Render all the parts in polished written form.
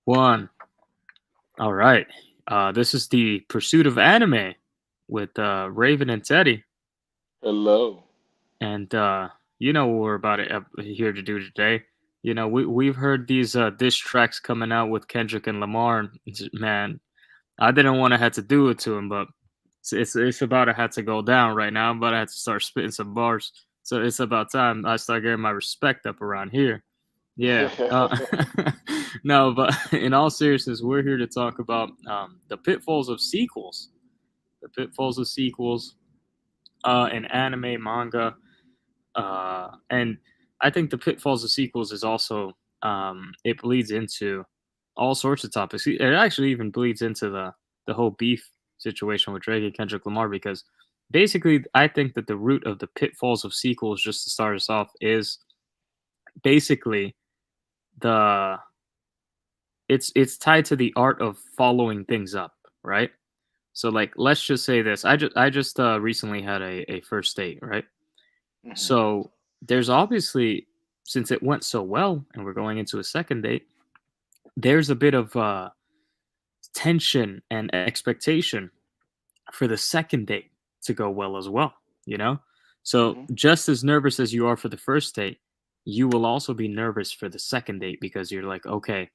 One. All right. This is the Pursuit of Anime with Raven and Teddy, Hello. and you know what we're about here to do today. You know, we've heard these diss tracks coming out with Kendrick and Lamar, and man, I didn't want to have to do it to him, but it's about to have to go down right now. I'm about to have to start spitting some bars, so it's about time I start getting my respect up around here. Yeah. No, but in all seriousness, we're here to talk about the pitfalls of sequels. The pitfalls of sequels in anime, manga, and I think the pitfalls of sequels is also it bleeds into all sorts of topics. It actually even bleeds into the whole beef situation with Drake and Kendrick Lamar because basically I think that the root of the pitfalls of sequels, just to start us off, is basically the it's tied to the art of following things up, right? So like let's just say this. I just recently had a first date, right? Mhm. So there's obviously, since it went so well and we're going into a second date, there's a bit of tension and expectation for the second date to go well as well, you know? So Mhm. just as nervous as you are for the first date, you will also be nervous for the second date because you're like, okay,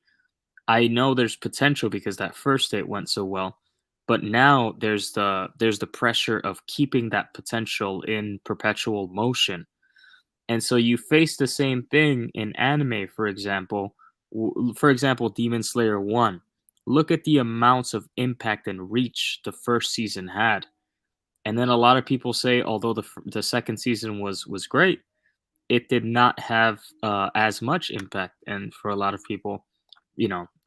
I know there's potential because that first date went so well, but now there's the pressure of keeping that potential in perpetual motion. And so you face the same thing in anime, for example. For example, Demon Slayer 1. Look at the amounts of impact and reach the first season had. And then a lot of people say, although the second season was great, it did not have as much impact. And for a lot of people,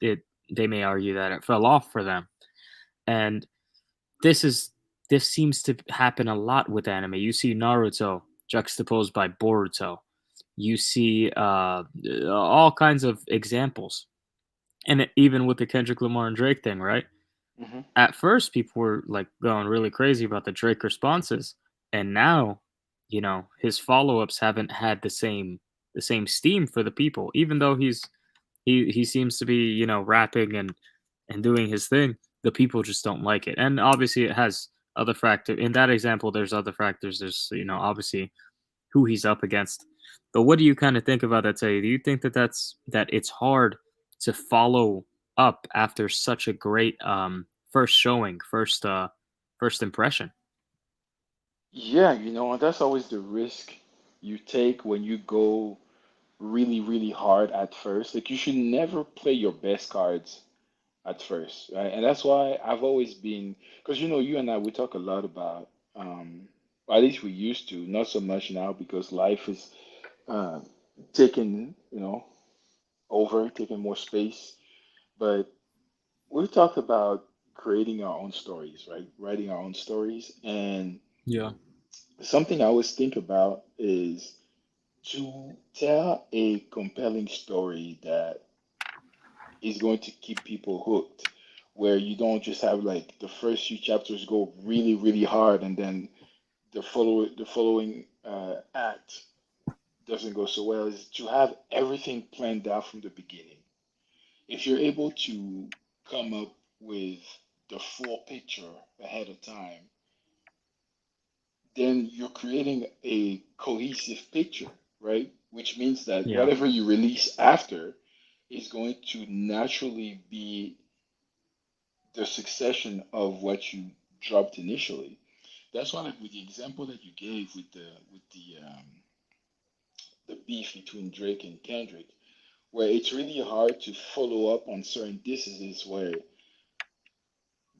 it they may argue that it fell off for them. And this is this seems to happen a lot with anime. You see Naruto juxtaposed by Boruto. You see all kinds of examples, and even with the Kendrick Lamar and Drake thing, right? Mhm. At first, people were like going really crazy about the Drake responses, and now, his follow-ups haven't had the same steam for the people, even though he seems to be rapping and doing his thing. The people just don't like it, and obviously it has other factor. In that example, there's other factors. There's obviously who he's up against. But what do you kind of think about that? Say, do you think that it's hard to follow up after such a great first showing, first impression? Yeah, that's always the risk you take when you go really, really hard at first. Like you should never play your best cards at first, right? And that's why I've always been, because you and I, we talk a lot about, or at least we used to, not so much now because life is uh, taking, over, taking more space. But we've talked about creating our own stories, right? Writing our own stories. And Yeah. something I always think about is to tell a compelling story that is going to keep people hooked, where you don't just have like the first few chapters go really, really hard and then the following act doesn't go so well, is to have everything planned out from the beginning. If you're able to come up with the full picture ahead of time, then you're creating a cohesive picture, right? Which means that Yeah. whatever you release after is going to naturally be the succession of what you dropped initially. That's why, like with the example that you gave with the beef between Drake and Kendrick, where it's really hard to follow up on certain distances where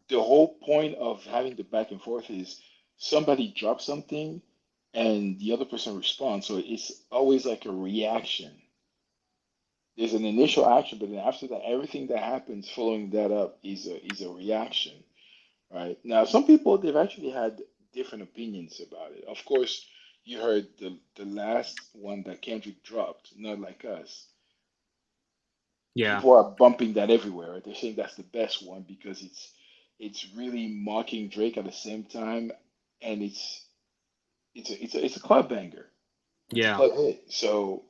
the whole point of having the back and forth is somebody drops something and the other person responds. So it's always like a reaction. There's an initial action, but then after that, everything that happens following that up is a reaction, right? Now, some people they've actually had different opinions about it. Of course, you heard the last one that Kendrick dropped, Not Like Us. Yeah. People are bumping that everywhere. Right? They're saying that's the best one because it's really mocking Drake at the same time, and it's a club banger. It's a Yeah. club hit. So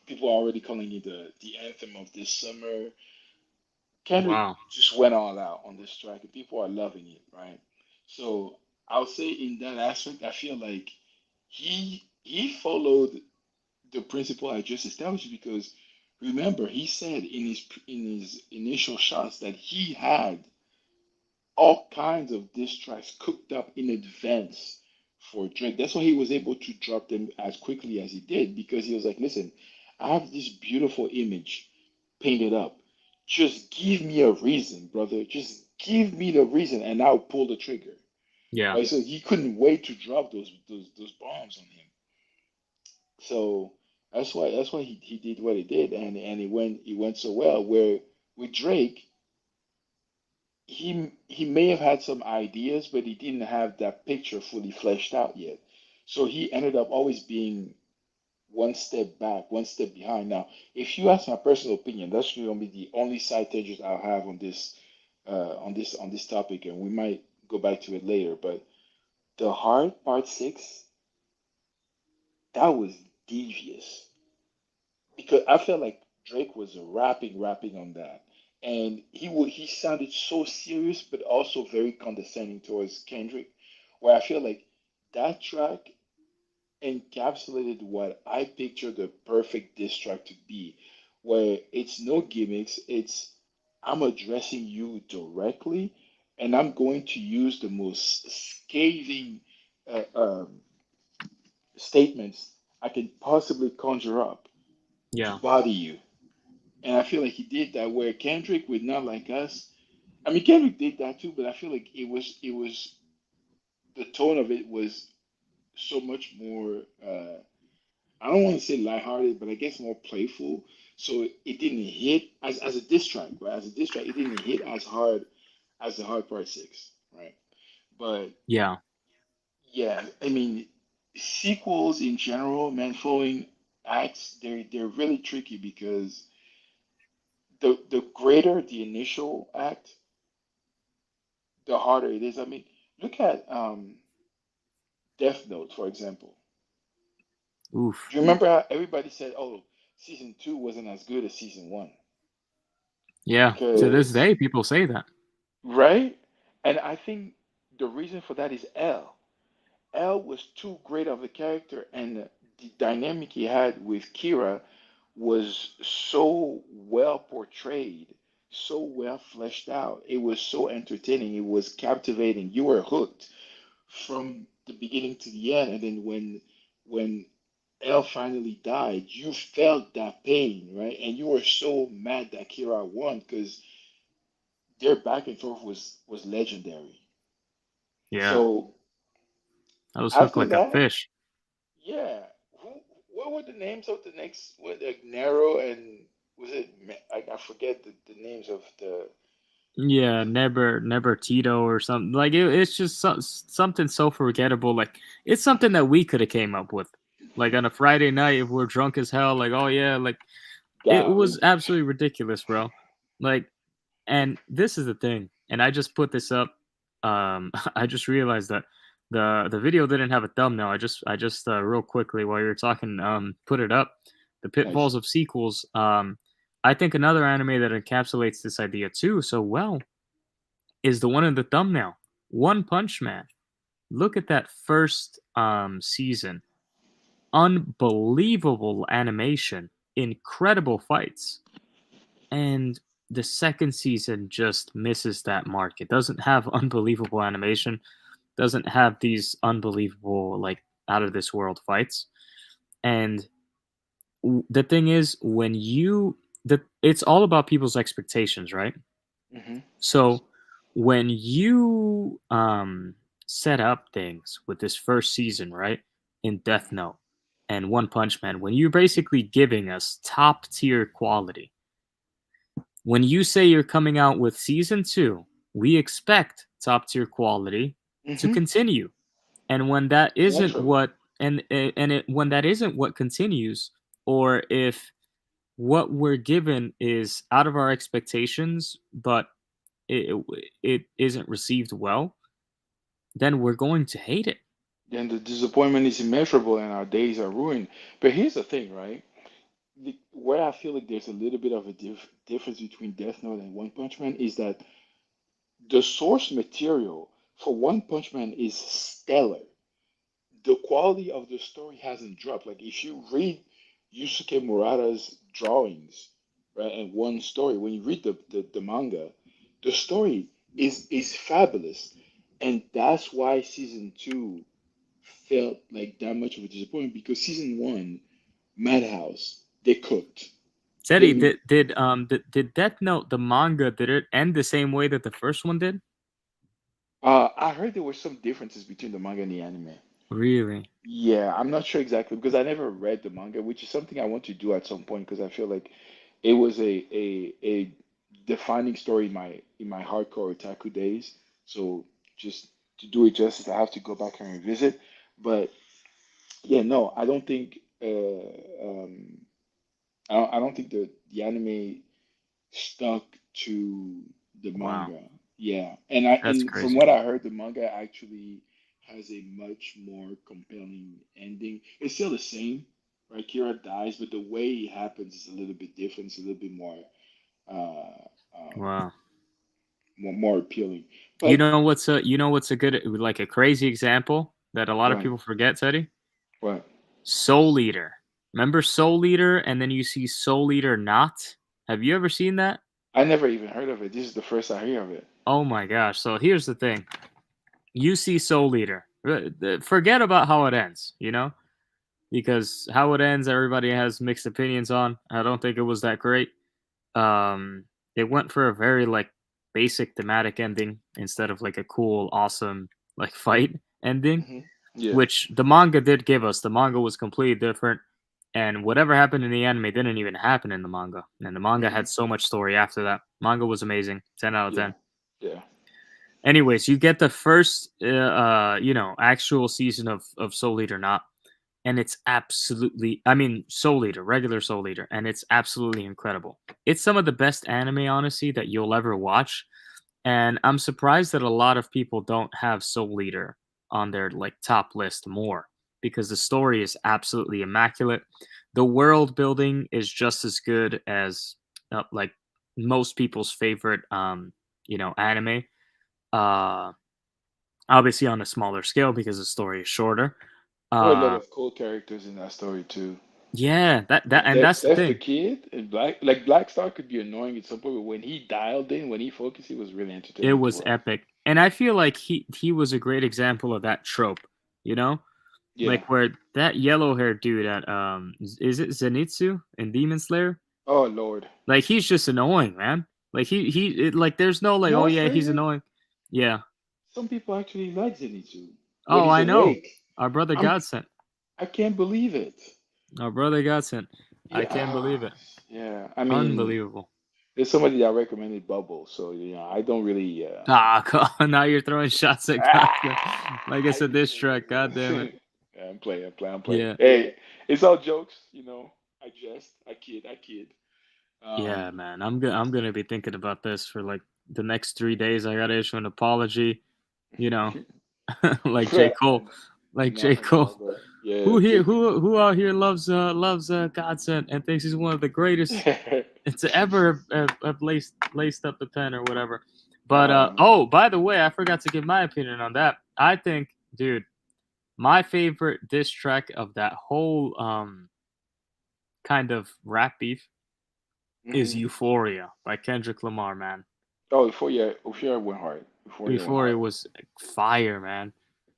people are already calling it the anthem of this summer. Kendrick Wow. just went all out on this track, and people are loving it, right? So I'll say in that aspect, I feel like he followed the principle I just established because remember he said in his initial shots that he had all kinds of diss tracks cooked up in advance for Drake. That's why he was able to drop them as quickly as he did because he was like, listen, I have this beautiful image painted up. Just give me a reason, brother. Just give me the reason and I'll pull the trigger. Yeah. Right? So he couldn't wait to drop those bombs on him. So that's why he did what he did and it went so well. Where with Drake, he may have had some ideas, but he didn't have that picture fully fleshed out yet. So he ended up always being one step back, one step behind. Now, if you ask my personal opinion, that's going to be the only side tangent I'll have on this topic, and we might go back to it later. But the Heart Part Six, that was devious because I felt like Drake was rapping on that, and he sounded so serious, but also very condescending towards Kendrick, where I feel like that track encapsulated what I picture the perfect diss track to be, where it's no gimmicks, it's I'm addressing you directly, and I'm going to use the most scathing uh, um, statements I can possibly conjure up to Yeah. body you. And I feel like he did that where Kendrick with Not Like Us. I mean Kendrick did that too, but I feel like it was the tone of it was so much more I don't want to say lighthearted, but I guess more playful. So it didn't hit as a diss track, right? As a diss track, it didn't hit as hard as the Hard Part Six, right? But Yeah. yeah, I mean, sequels in general, man, following acts, they're really tricky because the greater the initial act, the harder it is. I mean, look at Death Note, for example. Oof. Do you remember how everybody said, "Oh, season two wasn't as good as season one"? Yeah. To this Because day, people say that. right? And I think the reason for that is L. L was too great of a character, and the dynamic he had with Kira was so well portrayed, so well fleshed out. It was so entertaining. It was captivating. You were hooked from the beginning to the end. And then when L finally died, you felt that pain, right? And you were so mad that Kira won because their back and forth was legendary. Yeah. So I was hooked after like a that, fish. yeah, what were the names of the next? What like Nero and was it? I forget the names of the. Yeah, never Tito or something like it's just something so forgettable. Like it's something that we could have came up with, like on a Friday night if we're drunk as hell. Like oh yeah, like it was Golly. absolutely ridiculous, bro. Like, and this is the thing, and I just put this up. I just realized that the video didn't have a thumbnail. I just real quickly while you were talking, put it up. The Nice. Pitfalls of Sequels. I think another anime that encapsulates this idea too so well is the one in the thumbnail. One Punch Man. Look at that first season. Unbelievable animation, incredible fights. And the second season just misses that mark. It doesn't have unbelievable animation, doesn't have these unbelievable like out of this world fights. And the thing is when you the it's all about people's expectations, right? Hmm. So when you set up things with this first season, right, in Death Note and One Punch Man, when you're basically giving us top tier quality, when you say you're coming out with season two, we expect top tier quality to Hmm. continue. And when that isn't Naturally. what when that isn't what continues, or if what we're given is out of our expectations, but it isn't received well, then we're going to hate it. Then the disappointment is immeasurable and our days are ruined. But here's the thing, right? where I feel like there's a little bit of a difference between Death Note and One Punch Man is that the source material for One Punch Man is stellar. The quality of the story hasn't dropped. Like if you read Yusuke Murata's drawings, right, and one story, when you read the manga, the story is fabulous. And that's why season two felt like that much of a disappointment because season one, Madhouse, they cooked. Teddy, They did Death Note the manga, did it end the same way that the first one did? I heard there were some differences between the manga and the anime. Really? Yeah, I'm not sure exactly because I never read the manga, which is something I want to do at some point because I feel like it was a defining story in my hardcore otaku days. So just to do it justice, I have to go back and revisit. But yeah, no, I don't think I don't think the anime stuck to the Wow, manga. Yeah, that's and from crazy. what I heard, the manga actually has a much more compelling ending. It's still the same, right? Kira dies, but the way it happens is a little bit different. It's a little bit uh, Wow. more appealing. But You know what's a good, like a crazy example that a lot of what people forget, Teddy? what? Soul Eater. Remember Soul Eater, and then you see Soul Eater not? Have you ever seen that? I never even heard of it. This is the first I hear of it. Oh my gosh. So here's the thing. You see Soul Eater. Forget about how it ends, because how it ends, everybody has mixed opinions on. I don't think it was that great. Um, it went for a very like basic thematic ending instead of like a cool, awesome like fight ending, Yeah. which the manga did give us. The manga was completely different, and whatever happened in the anime didn't even happen in the manga. And the manga Hmm. had so much story after that. Manga was amazing, 10 out of 10. Yeah. Yeah. Anyways, you get the first, actual season of Soul Eater not, and it's absolutely, I mean, Soul Eater, regular Soul Eater, and it's absolutely incredible. It's some of the best anime, honestly, that you'll ever watch, and I'm surprised that a lot of people don't have Soul Eater on their like top list more because the story is absolutely immaculate. The world building is just as good as like most people's favorite, anime. Uh, Obviously on a smaller scale because the story is shorter. There were a lot Uh, of cool characters in that story too. yeah, that Like and that's the Death the thing. Kid and Black Star could be annoying at some point, but when he dialed in, when he focused, he was really It entertaining to was watch. epic, and I feel like he was a great example of that trope. You know, Yeah. like where that yellow haired dude at is it Zenitsu in Demon Slayer? Oh Lord. Like he's just annoying, man. Like like there's no like, oh Your yeah, he's favorite? annoying. Yeah. Some people actually like Zenitsu when Oh, he's I know. awake. Our brother I'm got sent. I can't believe it. Our brother got sent. I Yeah. can't believe it. Yeah. I mean, Unbelievable. there's somebody that recommended Bubble, so I don't really. Ah, now you're throwing shots at Gotham. Like it's a diss track. God damn it. Yeah, I'm playing. I'm playing. I'm playing. Yeah. Hey, it's all jokes. I jest. I kid. I kid. Yeah, Um, man. I'm gonna be thinking about this for like the next 3 days. I gotta issue an apology. You know, like J Cole, like J I know, Cole. bro. Yeah, Who here? Jake. Who out here loves Godsent and thinks he's one of the greatest to ever have laced up the pen or whatever. But Oh man. oh, by the way, I forgot to give my opinion on that. I think, dude, my favorite diss track of that whole kind of rap beef is Hmm. Euphoria by Kendrick Lamar, man. Oh, before you went hard. Before you went Euphoria hard. was fire, man.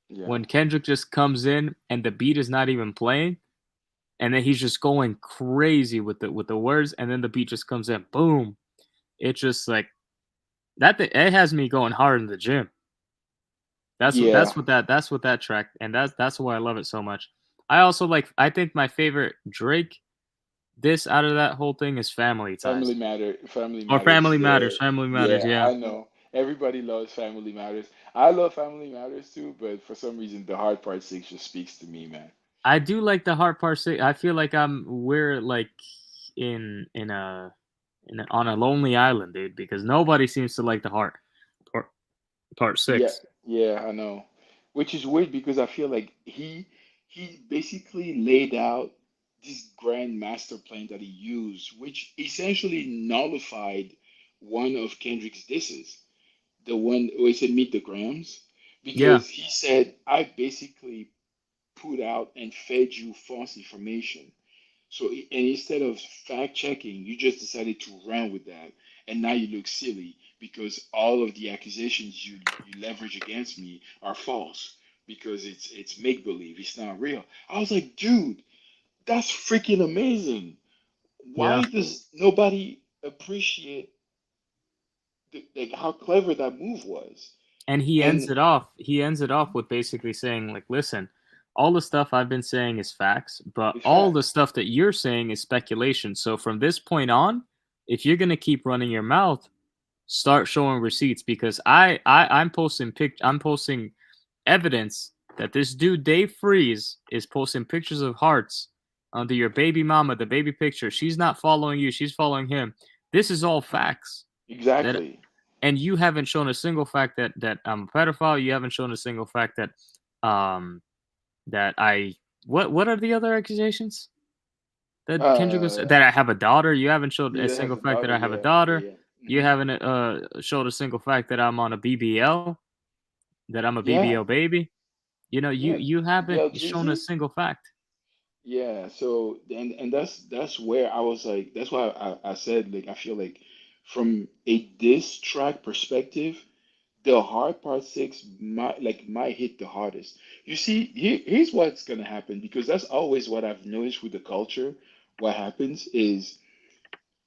Yeah. When Kendrick just comes in and the beat is not even playing, and then he's just going crazy with the words, and then the beat just comes in, boom. It's just like it has me going hard in the gym. Yeah. That's what that track, and that's why I love it so much. I also like, I think my favorite Drake this out of that whole thing is Family Ties Family or Matters is Family the Matters. Family Matters, yeah, yeah. I know. Everybody loves Family Matters. I love Family Matters too, but for some reason the hard part six just speaks to me, man. I do like the Heart Part Six. I feel like we're like on a lonely island, dude, because nobody seems to like the Heart part, part Yeah, 6. yeah, I know. Which is weird because I feel like he basically laid out this grand master plan that he used, which essentially nullified one of Kendrick's disses, the one where he said meet the Grams, Yeah, because he said I basically put out and fed you false information. So, and instead of fact checking, you just decided to run with that, and now you look silly because all of the accusations you leverage against me are false because it's make believe, it's not real. I was like, dude, that's freaking amazing. yeah. Why does nobody appreciate like how clever that move was? And And he ends it off with basically saying like, listen, all the stuff I've been saying is facts, but in all the fact, stuff that you're saying is speculation. So from this point on, if you're gonna keep running your mouth, start showing receipts because I'm posting evidence that this dude Dave Freeze is posting pictures of hearts under your baby mama, the baby picture. She's not following you, she's following him. This is all facts. That exactly. and you haven't shown a single fact that I'm a pedophile. You haven't shown a single fact that I what are the other accusations that Kendrick was Uh, that I have a daughter. You haven't showed a yeah, has single a fact that daughter. I have a Yeah, daughter. yeah, yeah. You haven't showed a single fact that I'm on a BBL, that I'm a Yeah, BBL baby. You know, yeah. you haven't shown a BLGZ. single fact. Yeah. So and that's where I was like, that's why I said like I feel like from a diss track perspective, the hard part six might hit the hardest. You see, here's what's gonna happen because that's always what I've noticed with the culture. What happens is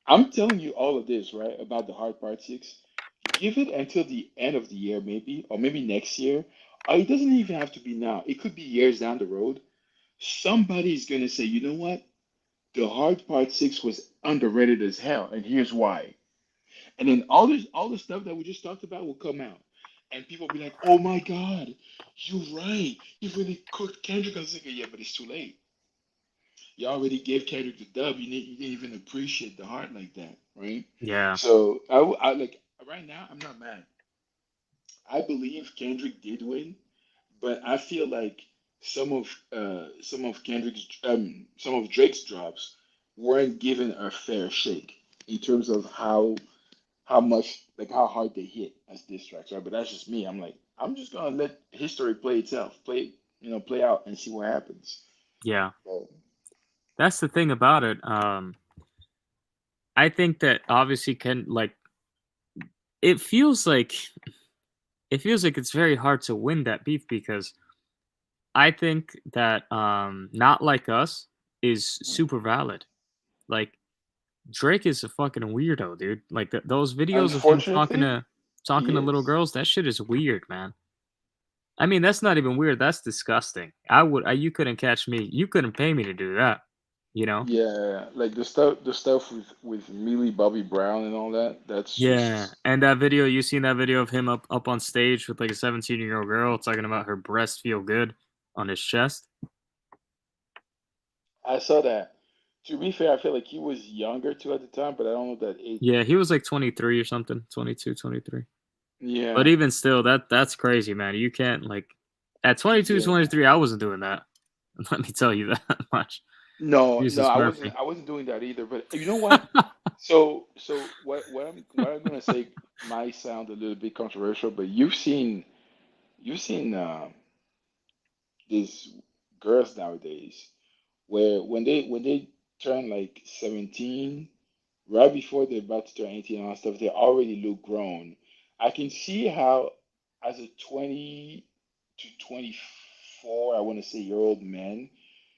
I'm telling you all of this, right, about the hard part six. Give it until the end of the year, maybe, or maybe next year. Or it doesn't even have to be now. It could be years down the road. Somebody's gonna say, you know what? The hard part six was underrated as hell, and here's why. And then all the stuff that we just talked about will come out, and people will be like, "Oh my God, you're right. You really cooked Kendrick." I was like, "Yeah, but it's too late. You already gave Kendrick the dub. You didn't even appreciate the heart like that, right?" Yeah, So I like right now. I'm not mad. I believe Kendrick did win, but I feel like some of Drake's drops weren't given a fair shake in terms of how much like how hard they hit as diss tracks, right? But that's just me. I'm like, I'm just gonna let history play itself, play out and see what happens. yeah. So, That's the thing about it. I think that obviously can like it feels like it feels like it's very hard to win that beef because I think that Not Like Us is mhm. super valid. Like Drake is a fucking weirdo, dude. Like those videos of him Unfortunately, talking he to little is. girls, that shit is weird, man. I mean, that's not even weird. That's disgusting. You couldn't catch me. You couldn't pay me to do that. You know? Yeah, like the stuff with Millie Bobby Brown and all that. That's Yeah. just. And that video, you seen that video of him up on stage with like a 17-year-old girl talking about her breast feel good on his chest? I saw that. To be fair, I feel like he was younger too at the time, but I don't know that it. Yeah, he was like 23 or something, 22, 23. But Yeah, even still, that's crazy, man. You can't like at 22, yeah. 23, I wasn't doing that. Let me tell you that much. No, no, Jesus I wasn't. Murphy. I wasn't doing that either. But you know what? So what I'm gonna say might sound a little bit controversial, but you've seen these girls nowadays where when they turn like 17, right before they're about to turn 18 and all that stuff, they already look grown. I can see how as a 20 to 24, I want to say year old man,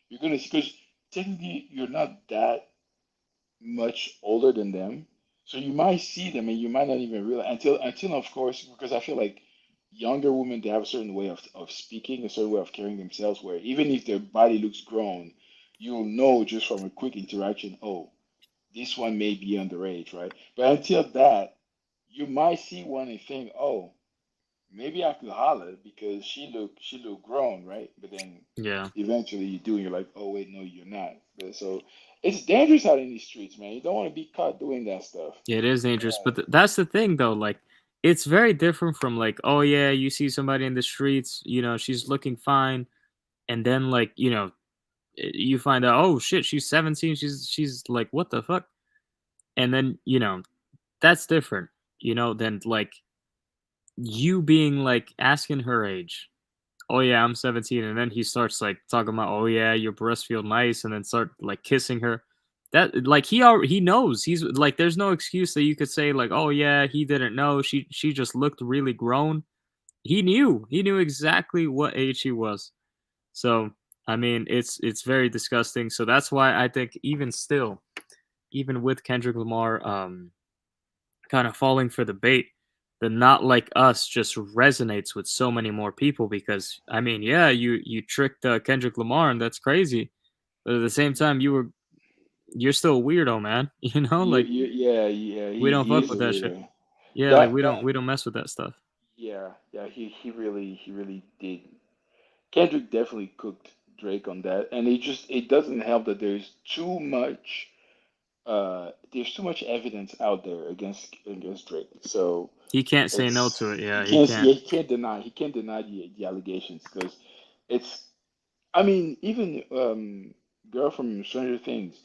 you're gonna because technically you're not that much older than them. So you might see them and you might not even realize until of course, because I feel like younger women they have a certain way of speaking, a certain way of carrying themselves where even if their body looks grown, you'll know just from a quick interaction, oh, this one may be underage, right? But until that, you might see one and think, oh, maybe I could holler because she look grown, right? But then Yeah. eventually you do, and you're like, oh wait, no, you're not. But so it's dangerous out in these streets, man. You don't want to be caught doing that stuff. Yeah, it is dangerous, Uh, but that's the thing though, like it's very different from like, oh yeah, you see somebody in the streets, she's looking fine, and then like, you find out, oh shit, she's 17. She's like, what the fuck? And then that's different, than like you being like asking her age. Oh yeah, I'm 17, and then he starts like talking about, oh yeah, your breasts feel nice, and then start like kissing her. That like he knows. He's like, there's no excuse that you could say like, oh yeah, he didn't know. She just looked really grown. He knew exactly what age she was. So I mean, it's very disgusting. So that's why I think even still, even with Kendrick Lamar, kind of falling for the bait, the Not Like Us just resonates with so many more people because I mean, yeah, you tricked Kendrick Lamar and that's crazy, but at the same time, you're still a weirdo, man. Like Yeah, yeah. we don't He fuck is a with that shit. weirdo. Yeah, like That we don't mess with that stuff. yeah, yeah. He really did. Kendrick definitely cooked Drake on that, and it doesn't help that there's too much evidence out there against Drake. So He can't say no to it. it's Yeah, he can't. he can't deny the allegations because it's I mean even girl from Stranger Things,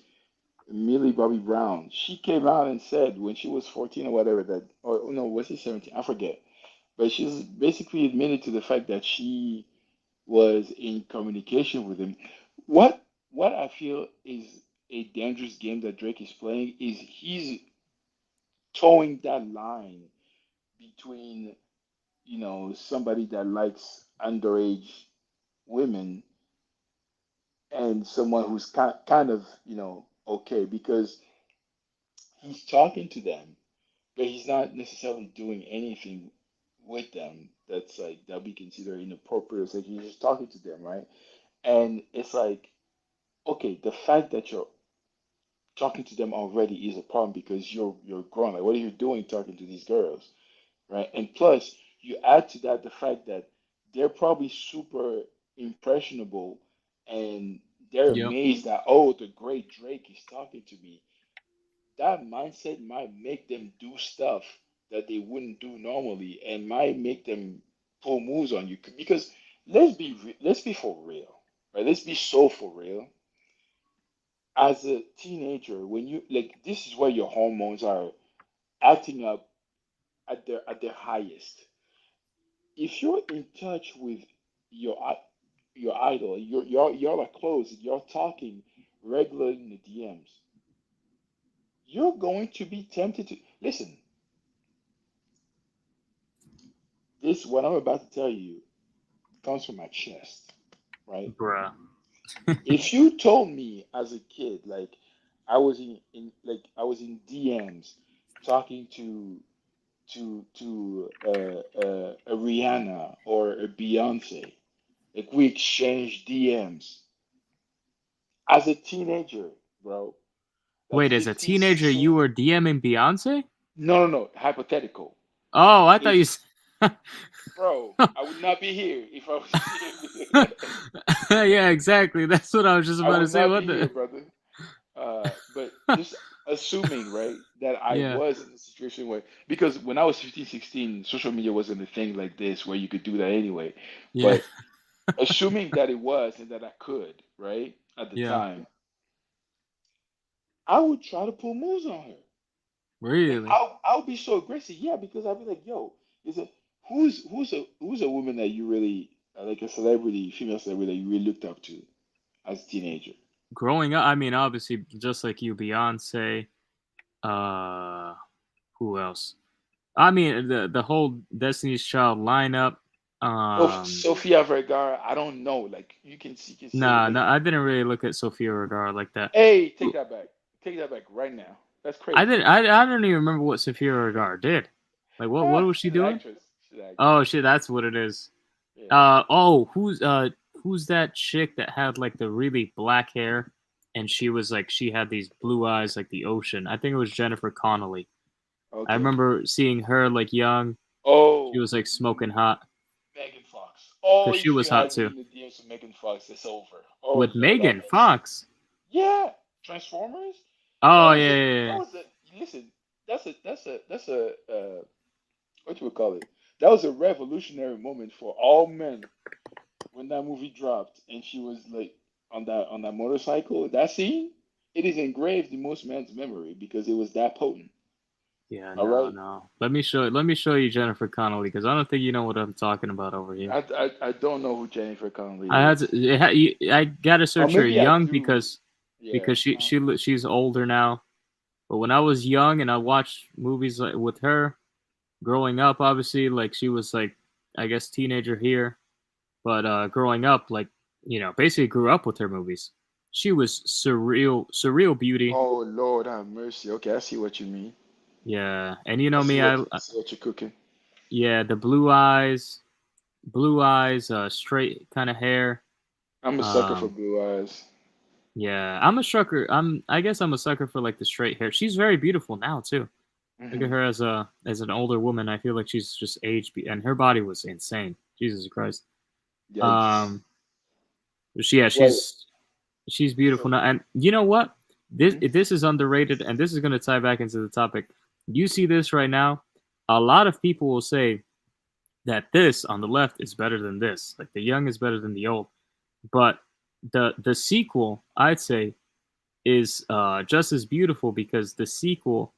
Millie Bobby Brown, she came out and said when she was 14 or whatever that, or no, was she 17? I forget, but she's basically admitted to the fact that she was in communication with him. What what I feel is a dangerous game that Drake is playing is he's towing that line between, somebody that likes underage women and someone who's kind of, okay, because he's talking to them, but he's not necessarily doing anything with them that's like that we consider inappropriate. It's like he's just talking to them, right? And it's like, okay, the fact that you're talking to them already is a problem because you're grown. Like, what are you doing talking to these girls, right? And plus, you add to that the fact that they're probably super impressionable, and they're Yep. amazed that, oh, the great Drake is talking to me. That mindset might make them do stuff that they wouldn't do normally, and might make them pull moves on you. Because let's be for real, right? Let's be so for real. As a teenager, when you like, this is where your hormones are acting up at their highest. If you're in touch with your your idol, you're like close, you're talking regular in the DMs, you're going to be tempted to listen. This what I'm about to tell you comes from my chest, right? Bruh. If you told me as a kid, like I was in DMs talking to a Rihanna or a Beyonce, like we exchanged DMs as a teenager, bro, like Wait, as a 15, teenager, you 16. were DMing Beyonce? No, no, no, hypothetical. Oh, I thought If you. bro, I would not be here if I was Yeah, exactly. That's what I was just I about to would say. not be What here, the? brother. But just assuming, right, that I Yeah, was in a situation where, because when I was 15, 16, social media wasn't a thing like this where you could do that anyway. yeah, But assuming that it was and that I could, right, at the yeah. time, I would try to pull moves on her. Like Really I'll be so aggressive, yeah, because I'll be like, yo, is it who's a woman that you really like, a celebrity, female celebrity that you really looked up to as a teenager? growing up. I mean, obviously, just like you, Beyonce. Uh, who else? I mean, the whole Destiny's Child lineup. So Um, Sofia Vergara, I don't know. Like you can say nah, like, no, I didn't really look at Sofia Vergara like that. hey, take that back. Take that back right now. That's I crazy. didn't. I don't even remember what Sofia Vergara did. Like, what was she She's an doing? actress. She's an actress. Oh shit, that's what it is. Yeah. Oh, who's that chick that had like the really black hair, and she was like she had these blue eyes like the ocean. I think it was Jennifer Connelly. I Okay. remember seeing her like young. She Oh, was like smoking hot Megan Fox. Oh, because she if you was hot had me too. in the DMs of Megan Fox, it's over. Oh With Lord have Megan mercy. Fox. Yeah, Transformers. That Oh was yeah, a yeah, that yeah. was a listen. That's a what you would call it? That was a revolutionary moment for all men when that movie dropped, and she was like on that motorcycle, that scene, it is engraved in most men's memory because it was that potent. Yeah, All no, right, no. Let me show you Jennifer Connelly because I don't think you know what I'm talking about over here. I don't know who Jennifer Connelly I had is, to. I gotta or search her maybe I young do. because Yeah. she's older now. But when I was young and I watched movies like, with her growing up, obviously, like she was like I guess teenager here, but growing up, like basically grew up with her movies. She was surreal beauty. Oh Lord, have mercy. Okay, I see what you mean. Yeah, and I see me, what I see what you're cooking. yeah, the blue eyes, straight kind of hair. I'm a sucker for Um, blue eyes. yeah, I guess I'm a sucker for like the straight hair. She's very beautiful now too. Look at Hmm. her as an older woman. I feel like she's just aged, and her body was insane. Jesus Christ. Yikes. Um, yeah, Well, she's beautiful so now. And you know what? This mhm. this is underrated, and this is going to tie back into the topic. You see this right now. A lot of people will say that this on the left is better than this. Like the young is better than the old. But the sequel, I'd say, is just as beautiful because the sequel,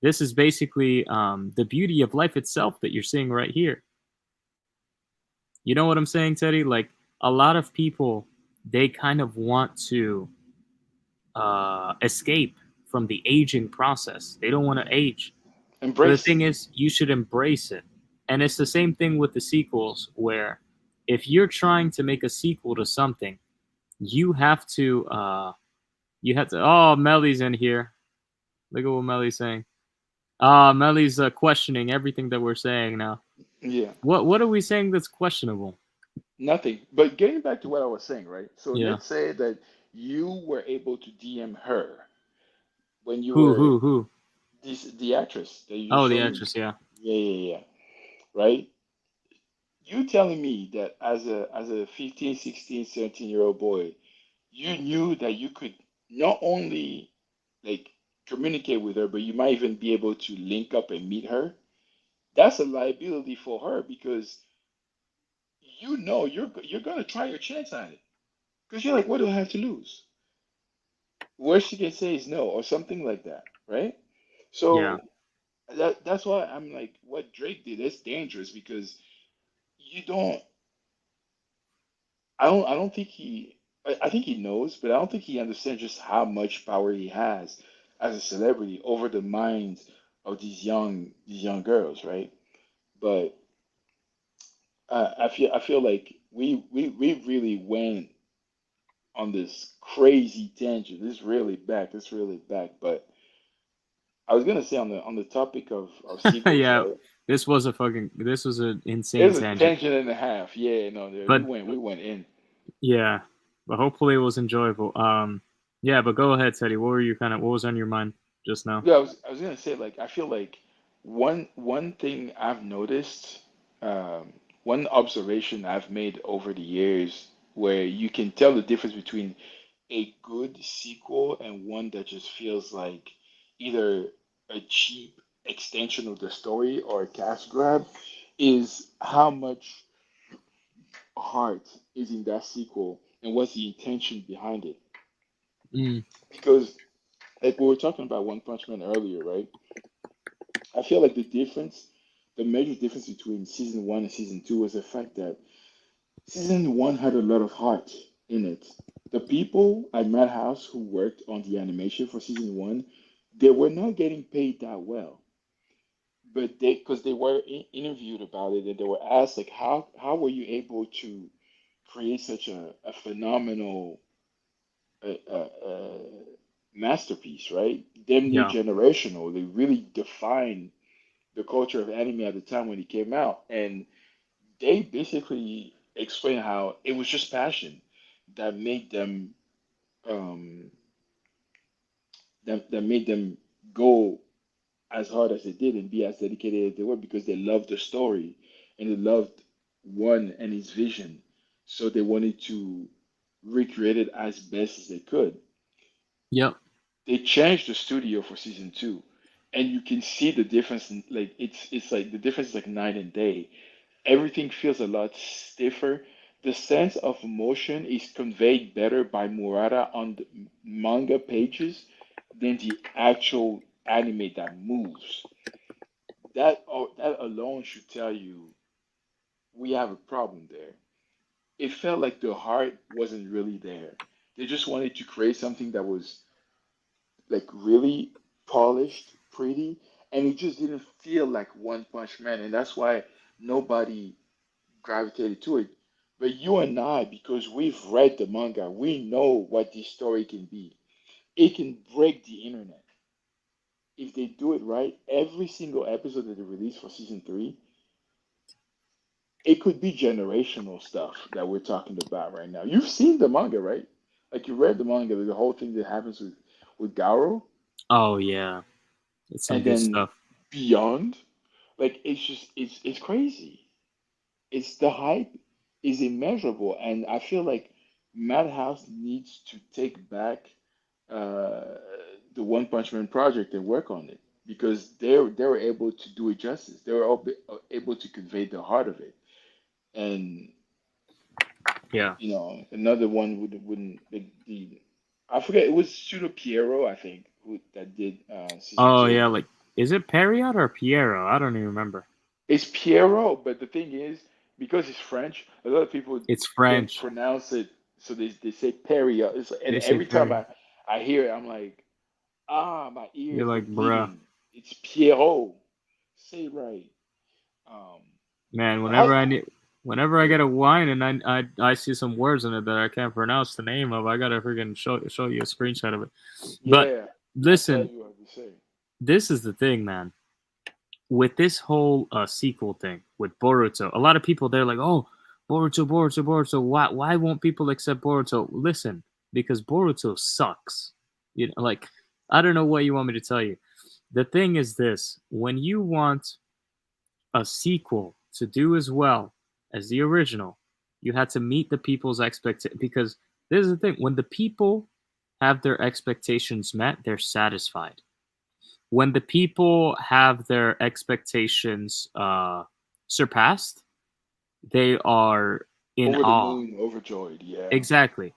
this is basically the beauty of life itself that you're seeing right here. You know what I'm saying, Teddy? Like a lot of people, they kind of want to escape from the aging process. They don't want to age. But the Embrace. thing is, you should embrace it. And it's the same thing with the sequels, where if you're trying to make a sequel to something, you have to oh, Melly's in here. Look at what Melly's saying. Melly's questioning everything that we're saying now. Yeah. What are we saying that's questionable? Nothing. But getting back to what I was saying, right? So Yeah. let's say that you were able to DM her when you Who were who? the actress that you just Oh, the showed me. actress. Yeah. Yeah, yeah, yeah. Right? You telling me that as a 15, 16, 17-year-old boy, you knew that you could not only like communicate with her, but you might even be able to link up and meet her. That's a liability for her because you know you're gonna try your chance at it because you're like, what do I have to lose? Worst she can say is no or something like that, right? Yeah. So that's why I'm like, what Drake did is dangerous because you don't. I don't think he. I think he knows, but I don't think he understands just how much power he has as a celebrity over the minds of these young girls, right? But I feel like we really went on this crazy tangent. This really back. This really back. But I was gonna say on the topic of sequels, Yeah. right? This was an It insane was a tangent. tangent and a half. Yeah, no, But we went in. yeah, but hopefully it was enjoyable. Yeah, but go ahead, Teddy. What was on your mind just now? Yeah, I was gonna say like I feel like one thing I've noticed, one observation I've made over the years, where you can tell the difference between a good sequel and one that just feels like either a cheap extension of the story or a cash grab, is how much heart is in that sequel and what's the intention behind it. Mm, Because like we were talking about One Punch Man earlier, right? I feel like the major difference between season one and season two was the fact that season one had a lot of heart in it. The people at Madhouse who worked on the animation for season one, they were not getting paid that well, but they because they were interviewed about it and they were asked like how were you able to create such a phenomenal masterpiece, right? Them new yeah. generational, they really defined the culture of anime at the time when it came out, and they basically explain how it was just passion that made them um, that made them go as hard as they did and be as dedicated as they were because they loved the story and they loved one and his vision, so they wanted to recreate it as best as they could. Yep. They changed the studio for season two, and you can see the difference. In, like it's like the difference is like night and day. Everything feels a lot stiffer. The sense of emotion is conveyed better by Murata on the manga pages than the actual anime that moves. That alone should tell you we have a problem there. It felt like the heart wasn't really there. They just wanted to create something that was like really polished, pretty, and it just didn't feel like One Punch Man, and that's why nobody gravitated to it. But you and I, because we've read the manga, we know what this story can be. It can break the internet if they do it right. Every single episode that they release for season three, it could be generational stuff that we're talking about right now. You've seen the manga, right? Like you read the manga, the whole thing that happens with Garo, Oh yeah, it's some and good then stuff. beyond. Like it's crazy. It's the hype is immeasurable, and I feel like Madhouse needs to take back uh, the One Punch Man project and work on it because they were able to do it justice. They were able to convey the heart of it, and Yeah. another one wouldn't the I forget it was Pseudo Piero I think who that did season Oh two. yeah, like is it Period or Piero? I don't even remember. It's Piero, but the thing is, because it's French, a lot of people It's don't French. pronounce it, so they say Perio. And They say every time Perry. I hear it, I'm like, my You're ears, they're like, bruh, bleeding. It's Piero. Say it right. Um, man. but how? Whenever I Yeah, get a wine and I see some words in it that I can't pronounce the name of, I gotta freaking show you a screenshot of it. But yeah. I'll tell listen, you what to say. this is the thing, man. With this whole sequel thing with Boruto, a lot of people they're like, "Oh, Boruto, Boruto, Boruto. Why won't people accept Boruto?" Listen, because Boruto sucks. Like I don't know what you want me to tell you. The thing is this: when you want a sequel to do as well as the original, you had to meet the people's expectations. Because this is the thing: when the people have their expectations met, they're satisfied. When the people have their expectations surpassed, they are in Over the awe. moon, overjoyed. Yeah, Exactly.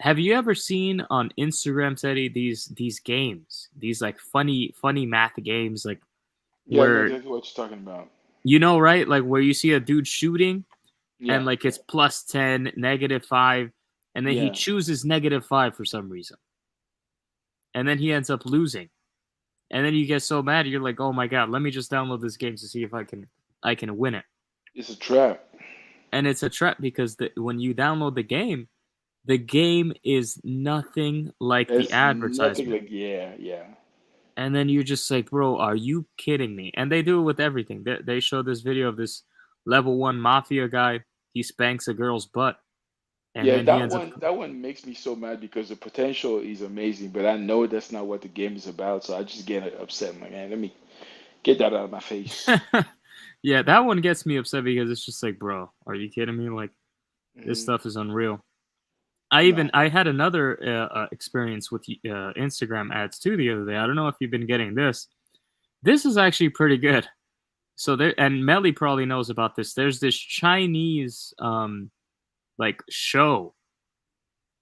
Have you ever seen on Instagram, Teddy, these games, these like funny math games, like yeah. I know where exactly what you're talking about. right, like where you see a dude shooting and Yeah, like it's +10, -5, and then he yeah. chooses -5 for some reason, and then he ends up losing, and then you get so mad, you're like, oh my god, let me just download this game to see if I can win it. It's a trap. And it's a trap because when you download the game is nothing like the There's nothing advertisement. like yeah, yeah. And then you're just like, bro, are you kidding me? And they do it with everything. They show this video of this level 1 mafia guy. He spanks a girl's butt, and Yeah, then he ends up. that one makes me so mad because the potential is amazing, but I know that's not what the game is about, so I just get upset. I'm like, man, let me get that out of my face. Yeah, that one gets me upset because it's just like, bro, are you kidding me? Like this Hmm. stuff is unreal. No. I had another experience with Instagram ads too the other day. I don't know if you've been getting this. This is actually pretty good. So there, and Melly probably knows about this. There's this Chinese like show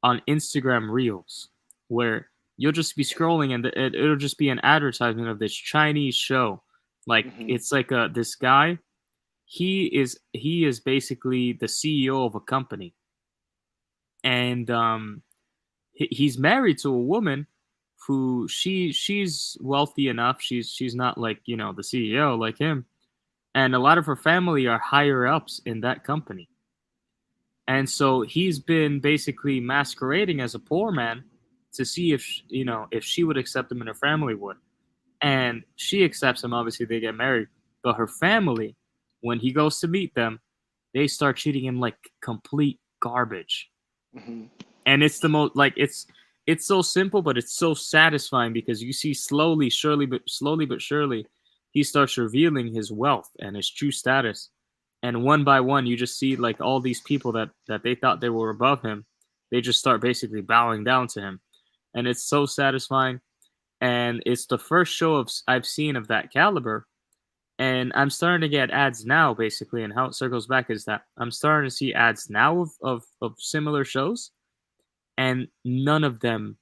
on Instagram Reels where you'll just be scrolling and it'll just be an advertisement of this Chinese show. Like Hmm. it's like this guy. He is basically the CEO of a company, and he's married to a woman who she's wealthy enough. She's not like the CEO like him, and a lot of her family are higher ups in that company. And so he's been basically masquerading as a poor man to see if she would accept him and her family would. And she accepts him. Obviously, they get married. But her family, when he goes to meet them, they start treating him like complete garbage. Hmm. And it's the most like it's so simple, but it's so satisfying because you see slowly but surely, he starts revealing his wealth and his true status. And one by one, you just see like all these people that they thought they were above him, they just start basically bowing down to him, and it's so satisfying. And it's the first show I've seen of that caliber, And I'm starting to get ads now, basically. And how it circles back is that I'm starting to see ads now of similar shows, and none of them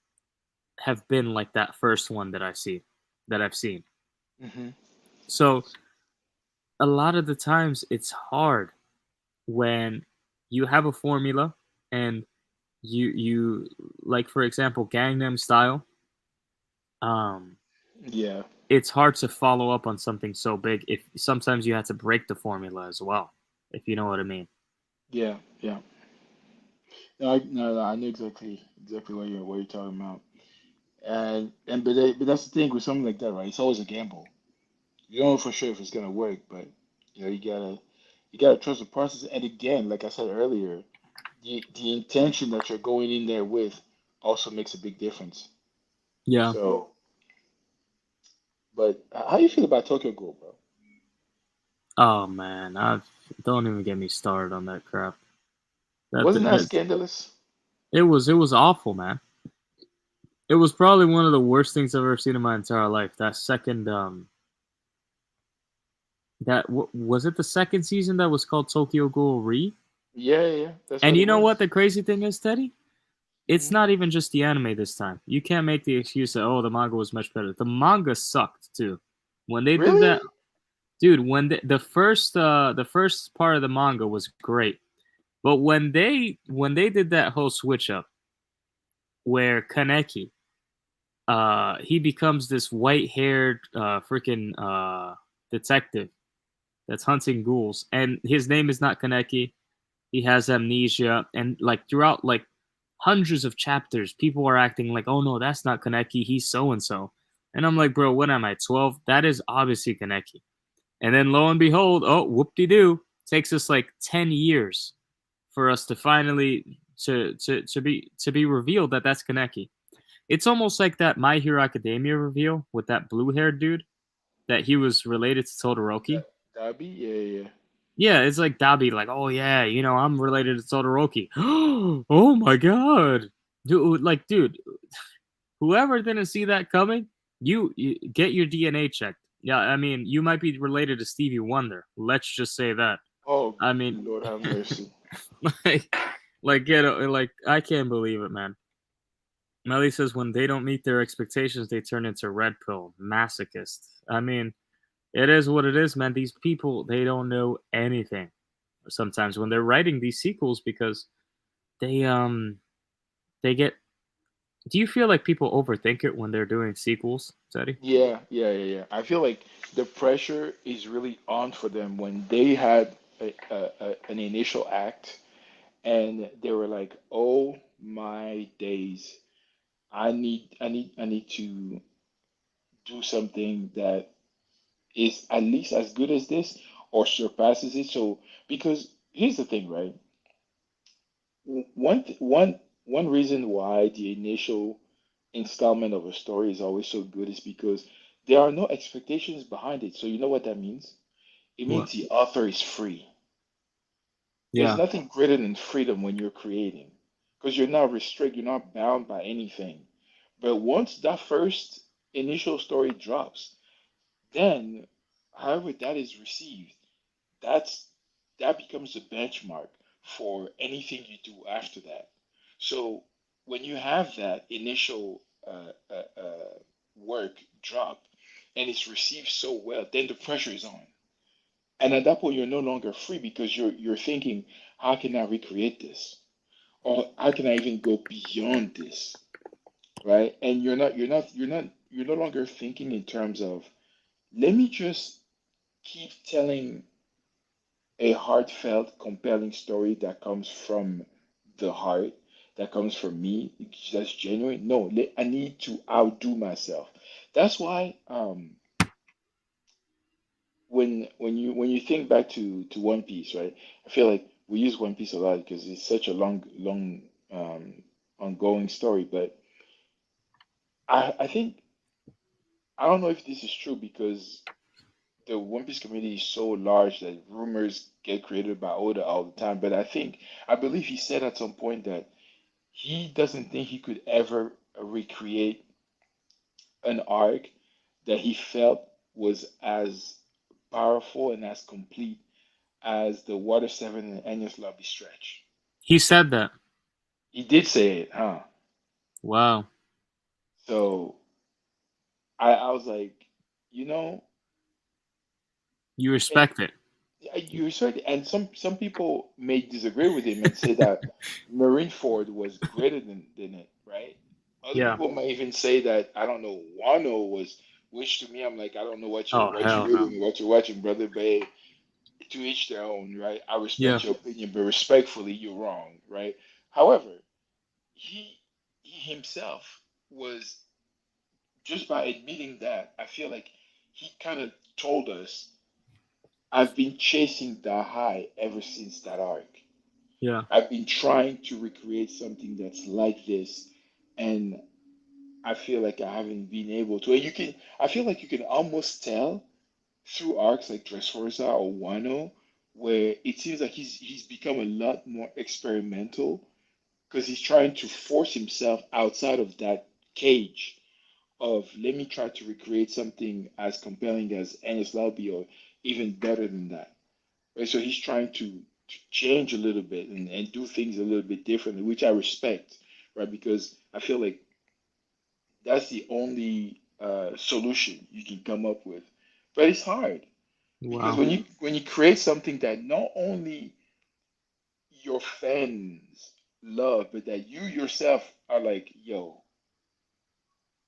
have been like that first one that I've seen. Hmm. So a lot of the times it's hard when you have a formula and you like, for example, Gangnam Style. Um, Yeah, it's hard to follow up on something so big if sometimes you have to break the formula as well, if you know what I mean. yeah, yeah. No, I know exactly what you're talking about. And but that's the thing with something like that, right? It's always a gamble. You don't know for sure if it's gonna work, but you gotta trust the process. And again, like I said earlier, the intention that you're going in there with also makes a big difference. Yeah. So, but how you feel about Tokyo Ghoul, bro? Oh man, I don't even get me started on that crap. Wasn't that That scandalous? it was awful, man. It was probably one of the worst things I've ever seen in my entire life. That second was it the second season that was called Tokyo Ghoul Re? Yeah, yeah, that's And what it you know what was. the crazy thing is, Teddy? It's Hmm. not even just the anime this time. You can't make the excuse that, oh, the manga was much better. The manga sucked too. When they did that, Really? dude, when the first part of the manga was great. But when they did that whole switch up where Kaneki he becomes this white-haired freaking detective that's hunting ghouls, and his name is not Kaneki. He has amnesia, and like throughout like hundreds of chapters, people are acting like, "Oh no, that's not Kaneki. He's so and so." And I'm like, "Bro, what am I, 12? That is obviously Kaneki." And then lo and behold, oh, whoop-de-doo, takes us like 10 years for us to finally to be revealed that that's Kaneki. It's almost like that My Hero Academia reveal with that blue-haired dude that he was related to Todoroki. Darby? Yeah, yeah. Yeah, it's like Dabi, like, oh yeah, I'm related to Todoroki. Oh my god, dude! Like, dude, whoever didn't see that coming, you get your DNA checked. Yeah, I mean, you might be related to Stevie Wonder. Let's just say that. Oh, I mean, Lord have mercy. like, like I can't believe it, man. Melly says when they don't meet their expectations, they turn into red pill masochist. I mean, it is what it is, man. These people, they don't know anything sometimes when they're writing these sequels because they they get. Do you feel like people overthink it when they're doing sequels, Teddy? Yeah, yeah, yeah, yeah. I feel like the pressure is really on for them when they had an initial act and they were like, "Oh my days, I need to do something that is at least as good as this or surpasses it." So, because here's the thing, right? One reason why the initial installment of a story is always so good is because there are no expectations behind it. So you know what that means? It What? means the author is free. There's Yeah. nothing greater than freedom when you're creating because you're not restricted, you're not bound by anything. But once that first initial story drops, then however that is received, that's that becomes the benchmark for anything you do after that. So when you have that initial work drop and it's received so well, then the pressure is on. And at that point, you're no longer free because you're thinking, how can I recreate this, or how can I even go beyond this, right? And you're no longer thinking in terms of let me just keep telling a heartfelt, compelling story that comes from the heart, that comes from me, that's genuine. No, I need to outdo myself. That's why when you think back to One Piece, right? I feel like we use One Piece a lot because it's such a long ongoing story. But I think I don't know if this is true because the One Piece community is so large that rumors get created by Oda all the time. But I believe he said at some point that he doesn't think he could ever recreate an arc that he felt was as powerful and as complete as the Water 7 and Enios Lobby stretch. He said that. He did say it, huh? Wow. So I was like, you know, You and respect it. you said, and some people may disagree with him and say that Marineford was greater than it, right? Other Yeah. people might even say that I don't know, Wano was, which to me I'm like I don't know Oh what you're hell no. reading, what you're watching, brother. But to each their own, right? I Yeah. respect your opinion, but respectfully, you're wrong, right? However, he himself was just by admitting that, I feel like he kind of told us, I've been chasing that high ever since that arc. Yeah. I've been trying to recreate something that's like this, and I feel like I haven't been able to. And I feel like you can almost tell through arcs like Dressrosa or Wano, where it seems like he's become a lot more experimental because he's trying to force himself outside of that cage of let me try to recreate something as compelling as Ennis Lobby or even better than that. Right? So he's trying to change a little bit and do things a little bit differently, which I respect, right? Because I feel like that's the only solution you can come up with. But it's hard because Wow. when you create something that not only your fans love, but that you yourself are like, yo,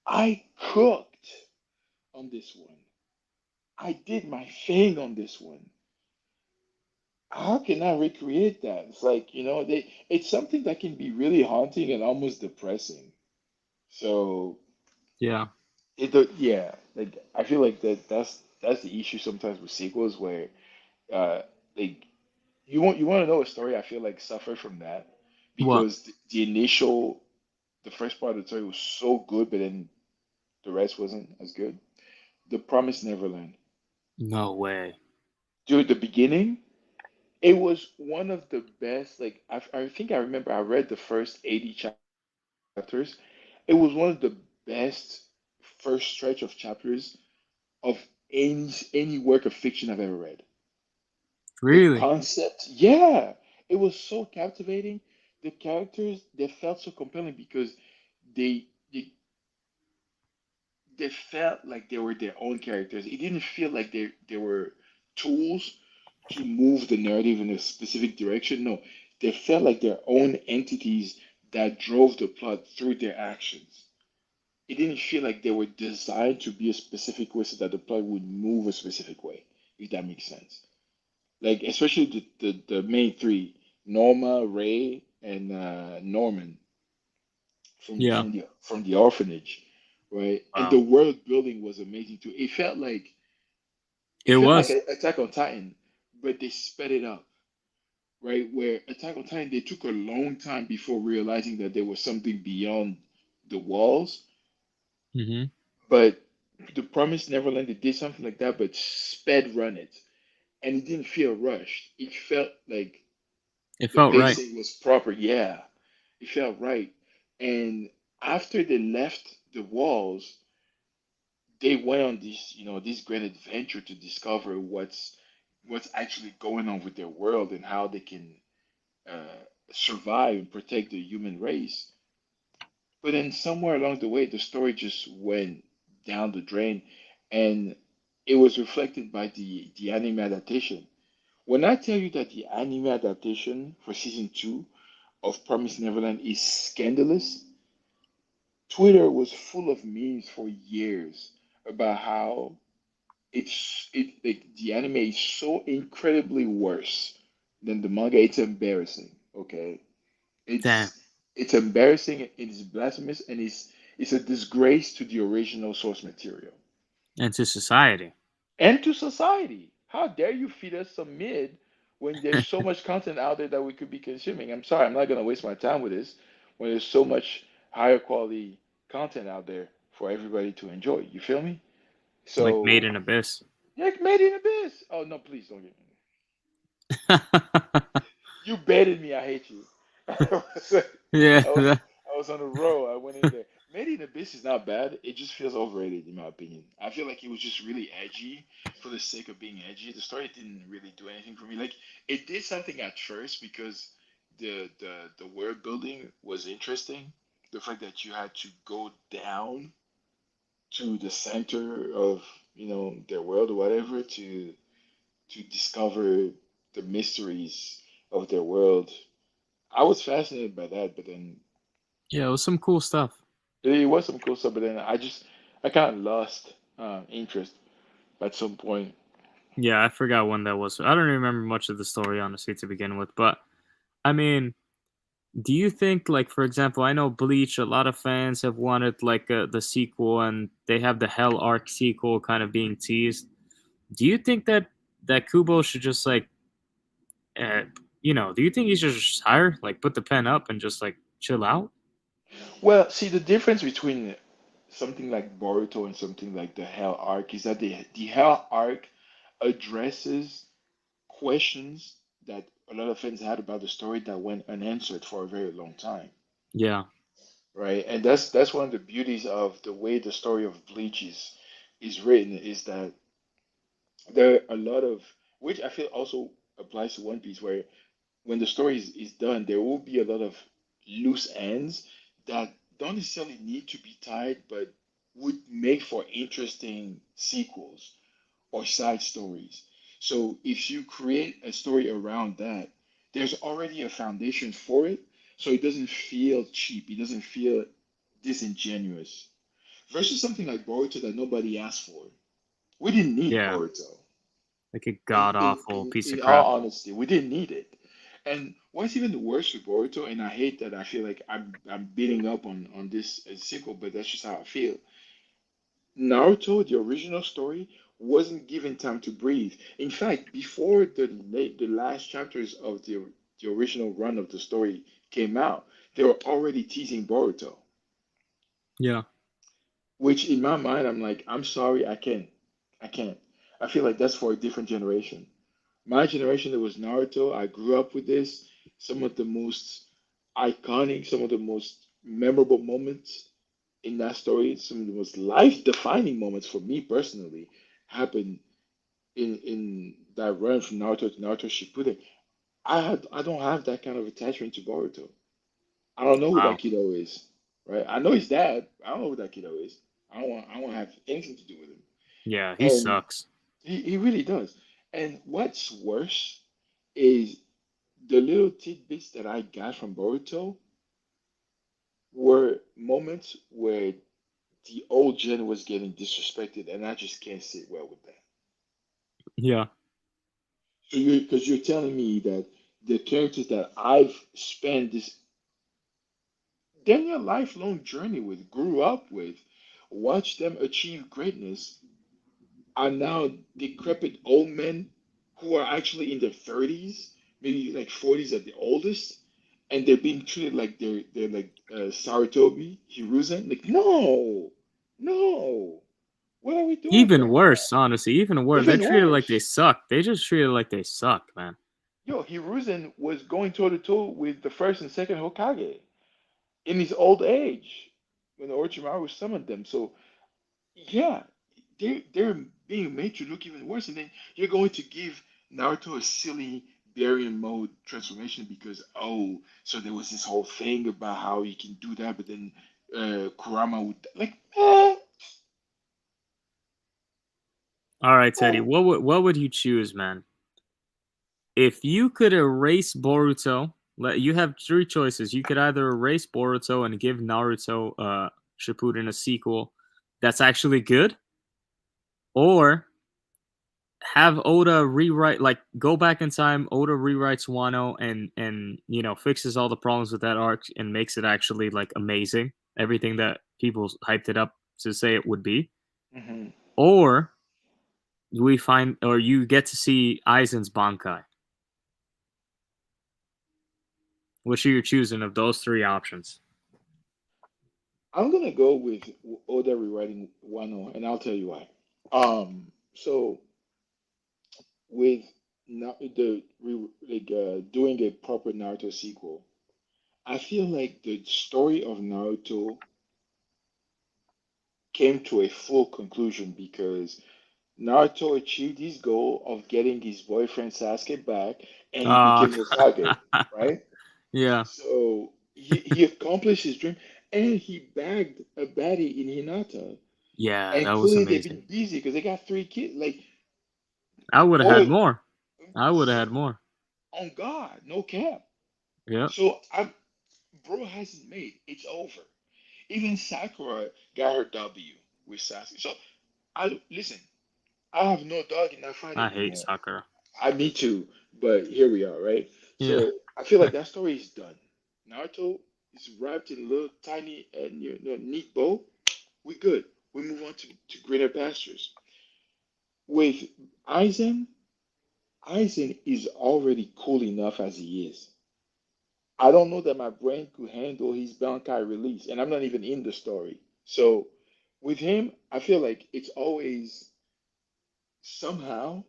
I cooked on this one. I did my thing on this one. How can I recreate that? It's like, it's something that can be really haunting and almost depressing. So Yeah. yeah, like I feel like that's the issue sometimes with sequels where uh like you want to know a story I feel like suffered from that What? because the first part of the story was so good, but then the rest wasn't as good. The Promised Neverland. No way. Dude, the beginning, it was one of the best. Like I think I remember I read the first 80 chapters. It was one of the best first stretch of chapters of any work of fiction I've ever read. The Really? concept, yeah, it was so captivating. The characters, they felt so compelling because they they they felt like they were their own characters. It didn't feel like they were tools to move the narrative in a specific direction. No, they felt like their own entities that drove the plot through their actions. It didn't feel like they were designed to be a specific way so that the plot would move a specific way, if that makes sense. Like especially the main three, Norma, Ray, and Norman Yeah. from the orphanage, right? And the Wow. world building was amazing too. It It felt like was. Attack on Titan, but they sped it up, right? Where Attack on Titan, they took a long time before realizing that there was something beyond the walls. Mhm. But the Promised Neverland, they did something like that, but sped run it, and it didn't feel rushed. It felt like It the felt right. pacing was proper. Yeah, it felt right. And after they left the walls, they went on this great adventure to discover what's actually going on with their world and how they can uh, survive and protect the human race. But then somewhere along the way, the story just went down the drain, and it was reflected by the anime adaptation. When I tell you that the anime adaptation for season 2 of Promised Neverland is scandalous, Twitter was full of memes for years about how the anime is so incredibly worse than the manga. It's embarrassing. Okay, Damn. it's embarrassing. It is blasphemous, and it's a disgrace to the original source material And to society. and to society. How dare you feed us some mid when there's so much content out there that we could be consuming? I'm sorry, I'm not gonna waste my time with this when there's so much higher quality content out there for everybody to enjoy. You feel me? Like Made So, in Abyss. yeah, made in abyss. Oh no, please don't get me. You baited me. I hate you. I was, Yeah. I was on a roll. I went in there. Made in Abyss is not bad. It just feels overrated in my opinion. I feel like it was just really edgy for the sake of being edgy. The story didn't really do anything for me. Like it did something at first because the world building was interesting. The fact that you had to go down to the center of their world or whatever to discover the mysteries of their world. I was fascinated by that, but then Yeah, it was some cool stuff. it was some cool stuff. But then I kind of lost interest at some point. Yeah, I forgot when that was. I don't remember much of the story honestly to begin with, but I mean, do you think, like, for example, I know Bleach, a lot of fans have wanted like the sequel, and they have the Hell Arc sequel kind of being teased. Do you think that Kubo should just like, uh, do you think he should just hire, like, put the pen up and just like chill out? Well, see, the difference between something like Boruto and something like the Hell Arc is that the Hell Arc addresses questions that a lot of fans had about the story that went unanswered for a very long time, Yeah, right? And that's one of the beauties of the way the story of Bleach is written is that there are a lot of which I feel also applies to One Piece, where when the story is done, there will be a lot of loose ends that don't necessarily need to be tied, but would make for interesting sequels or side stories. So if you create a story around that, there's already a foundation for it, so it doesn't feel cheap. It doesn't feel disingenuous. Versus something like Boruto that nobody asked for. We didn't need yeah, Boruto. like a In, god in, awful in, piece of in crap. all honesty, we didn't need it. And what's even worse with Boruto, and I hate that I feel like I'm beating up on this sequel, but that's just how I feel. Naruto, the original story, wasn't given time to breathe. In fact, before the last chapters of the original run of the story came out, they were already teasing Boruto. Yeah, Which in my mind, I'm like, I'm sorry, I can't. I feel like that's for a different generation. My generation, there was Naruto. I grew up with this. Some of the most iconic, some of the most memorable moments in that story, some of the most life-defining moments for me personally, happened in that run from Naruto to Naruto Shippuden. I don't have that kind of attachment to Boruto. I don't know who that wow. kiddo is, right? I know his dad. I don't know who that kiddo is. I don't want to have anything to do with him. Yeah, he And sucks. he really does. And what's worse is the little tidbits that I got from Boruto were moments where the old gen was getting disrespected, and I just can't sit well with that. Yeah, So because you're telling me that the characters that I've spent this damn lifelong journey with, grew up with, watched them achieve greatness, are now decrepit old men who are actually in their 30s, maybe like 40s at the oldest, and they're being treated like they're like Saratobi, Hiruzen. Like, no, no, what are we doing even right now? worse, honestly, even worse. They're Even treated like they worse. suck. They just treated like they suck, man. Yo, Hiruzen was going toe to toe with the first and second Hokage in his old age when Orochimaru summoned them. So yeah, they're being made to look even worse, and then you're going to give Naruto a silly Baryon mode transformation because so there was this whole thing about how you can do that, but then Kurama would like, All right, Teddy, man. what would you choose, man? If you could erase Boruto, you have three choices. You could either erase Boruto and give Naruto Shippuden a sequel that's actually good, or have Oda rewrite, like, go back in time. Oda rewrites Wano and fixes all the problems with that arc and makes it actually like amazing, everything that people hyped it up to say it would be. Hmm. Or you get to see Aizen's Bankai. Which are you choosing of those three options? I'm gonna go with Oda rewriting Wano, and I'll tell you why. So with doing a proper Naruto sequel, I feel like the story of Naruto came to a full conclusion because Naruto achieved his goal of getting his boyfriend Sasuke back, and he Oh, became Hokage, right? yeah, So he accomplished his dream, and he bagged a baddie in Hinata. yeah, And that was clearly they've amazing. been busy because they got 3 kids. Like, I would have had boy, more. I would have had more. on God, no cap. Yeah, So bro hasn't made. It's over. Even Sakura got her W with Sasuke. So I listen. I have no dog in that fight I hate anymore. Sakura. Me too. But here we are, right? Yeah, So I feel like that story is done. Naruto is wrapped in a little tiny and neat bow. We good. We move on to greener pastures. With Aizen, Aizen is already cool enough as he is. I don't know that my brain could handle his Bankai release, and I'm not even in the story. So with him, I feel like it's always somehow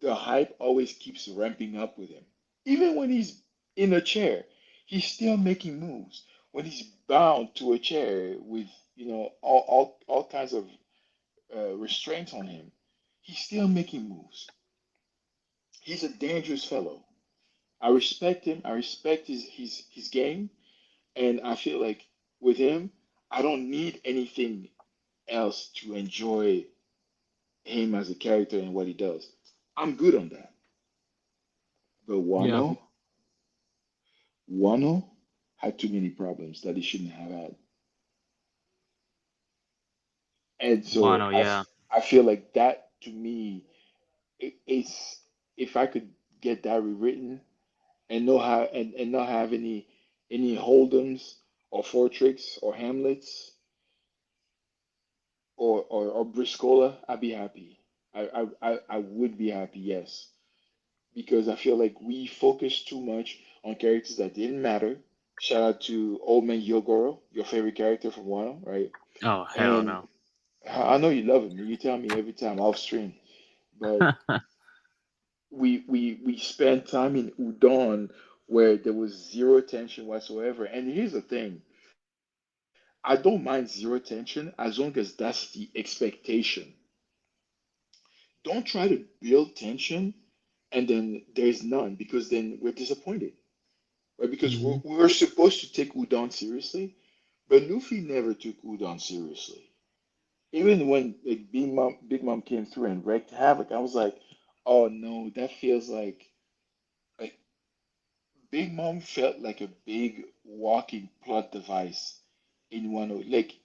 the hype always keeps ramping up with him. Even when he's in a chair, he's still making moves. When he's bound to a chair with all kinds of restraints on him, he's still making moves. He's a dangerous fellow. I respect him. I respect his game, and I feel like with him, I don't need anything else to enjoy him as a character and what he does. I'm good on that. But yeah. Wano had too many problems that he shouldn't have had. And so Wano, yeah. I feel like that to me it's if I could get that rewritten and and not have any Hold'ems or Fortrix or Hamlets or Briscola, I'd be happy. I would be happy, yes. Because I feel like we focused too much on characters that didn't matter. Shout out to Old Man Yogoro, your favorite character from Wano, right? Oh, hell And no. I know you love him. You tell me every time off stream. But we spent time in Udon where there was zero tension whatsoever. And here's the thing. I don't mind zero tension as long as that's the expectation. Don't try to build tension and then there's none because then we're disappointed. Right? Because Hmm. we were supposed to take Udon seriously, but Luffy never took Udon seriously. Even when like Big Mom came through and wreaked havoc, I was like, oh no, that feels like Big Mom felt like a big walking plot device in one of like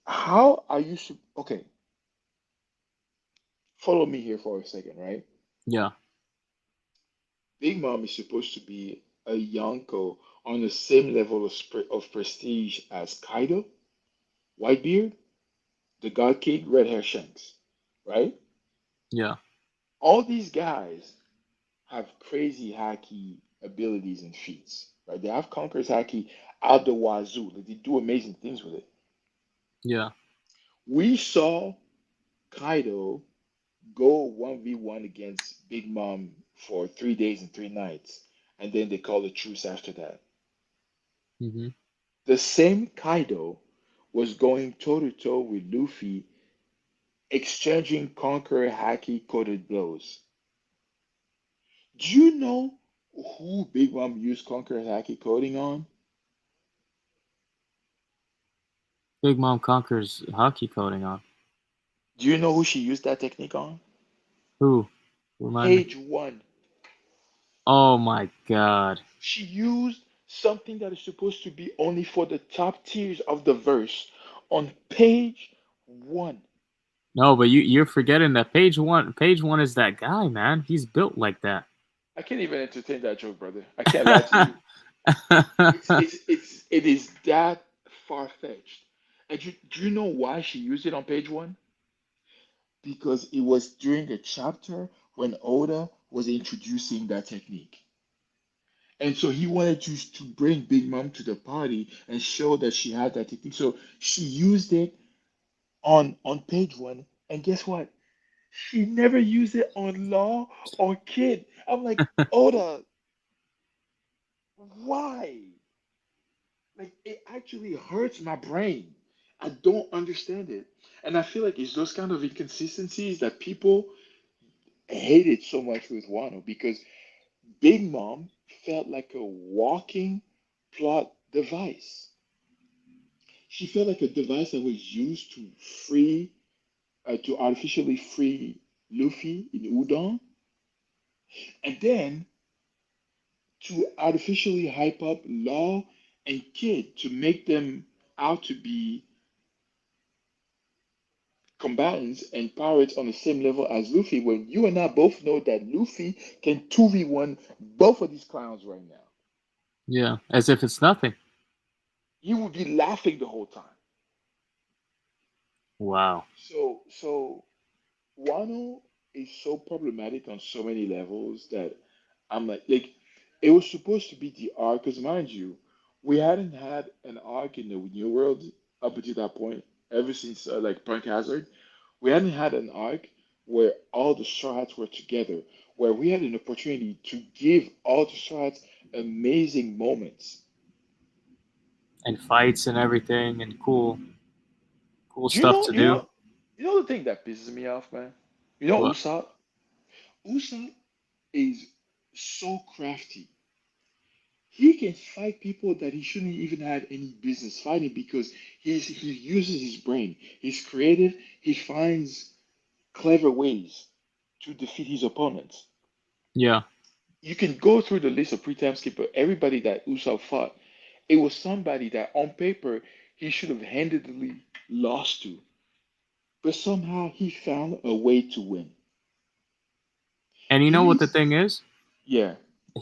how are you okay, follow me here for a second, right? Yeah, Big Mom is supposed to be a Yonko on the same level of prestige as Kaido, Whitebeard, the God King, Red Hair Shanks, right? yeah, All these guys have crazy haki abilities and feats, right? They have Conqueror's haki out the wazoo. Like they do amazing things with it. yeah. We saw Kaido go 1v1 against Big Mom for 3 days and 3 nights, and then they called a truce after that. Hmm. The same Kaido was going toe to toe with Luffy, exchanging Conqueror haki coated blows. Do you know who Big Mom used Conqueror haki coating on? Big Mom conquers hockey coding on. Do you know who she used that technique on? Who? Remind me. Page one. Oh my god. She used something that is supposed to be only for the top tiers of the verse on page one. No, but you're forgetting that page one is that guy, man. He's built like that. I can't even entertain that joke, brother. I can't lie to you. It is that far fetched. And do you know why she used it on page one? Because it was during a chapter when Oda was introducing that technique. And so he wanted to bring Big Mom to the party and show that she had that technique. So she used it on page one. And guess what? She never used it on Law or Kid. I'm like, Oda, why? Like it actually hurts my brain. I don't understand it. And I feel like it's those kind of inconsistencies that people hated so much with Wano because Big Mom felt like a walking plot device. She felt like a device that was used to to artificially free Luffy in Udon, and then to artificially hype up Law and Kid to make them out to be combatants and pirates on the same level as Luffy, when you and I both know that Luffy can 2v1 both of these clowns right now. Yeah, as if it's nothing. You would be laughing the whole time. Wow. So Wano is so problematic on so many levels that I'm like it was supposed to be the arc, because mind you, we hadn't had an arc in the New World up until that point, ever since like Punk Hazard. We hadn't had an arc where all the Straw Hats were together, where we had an opportunity to give all the Straw Hats amazing moments. And fights and everything and cool Do you stuff know? to do. You know the thing that pisses me off, man. You know What? Usopp. Usopp is so crafty. He can fight people that he shouldn't even have any business fighting because he uses his brain. He's creative. He finds clever ways to defeat his opponents. Yeah. You can go through the list of pre-time skipper. Everybody that Usopp fought, it was somebody that on paper he should have handedly lost to, but somehow he found a way to win. And you know what the He's thing is? yeah,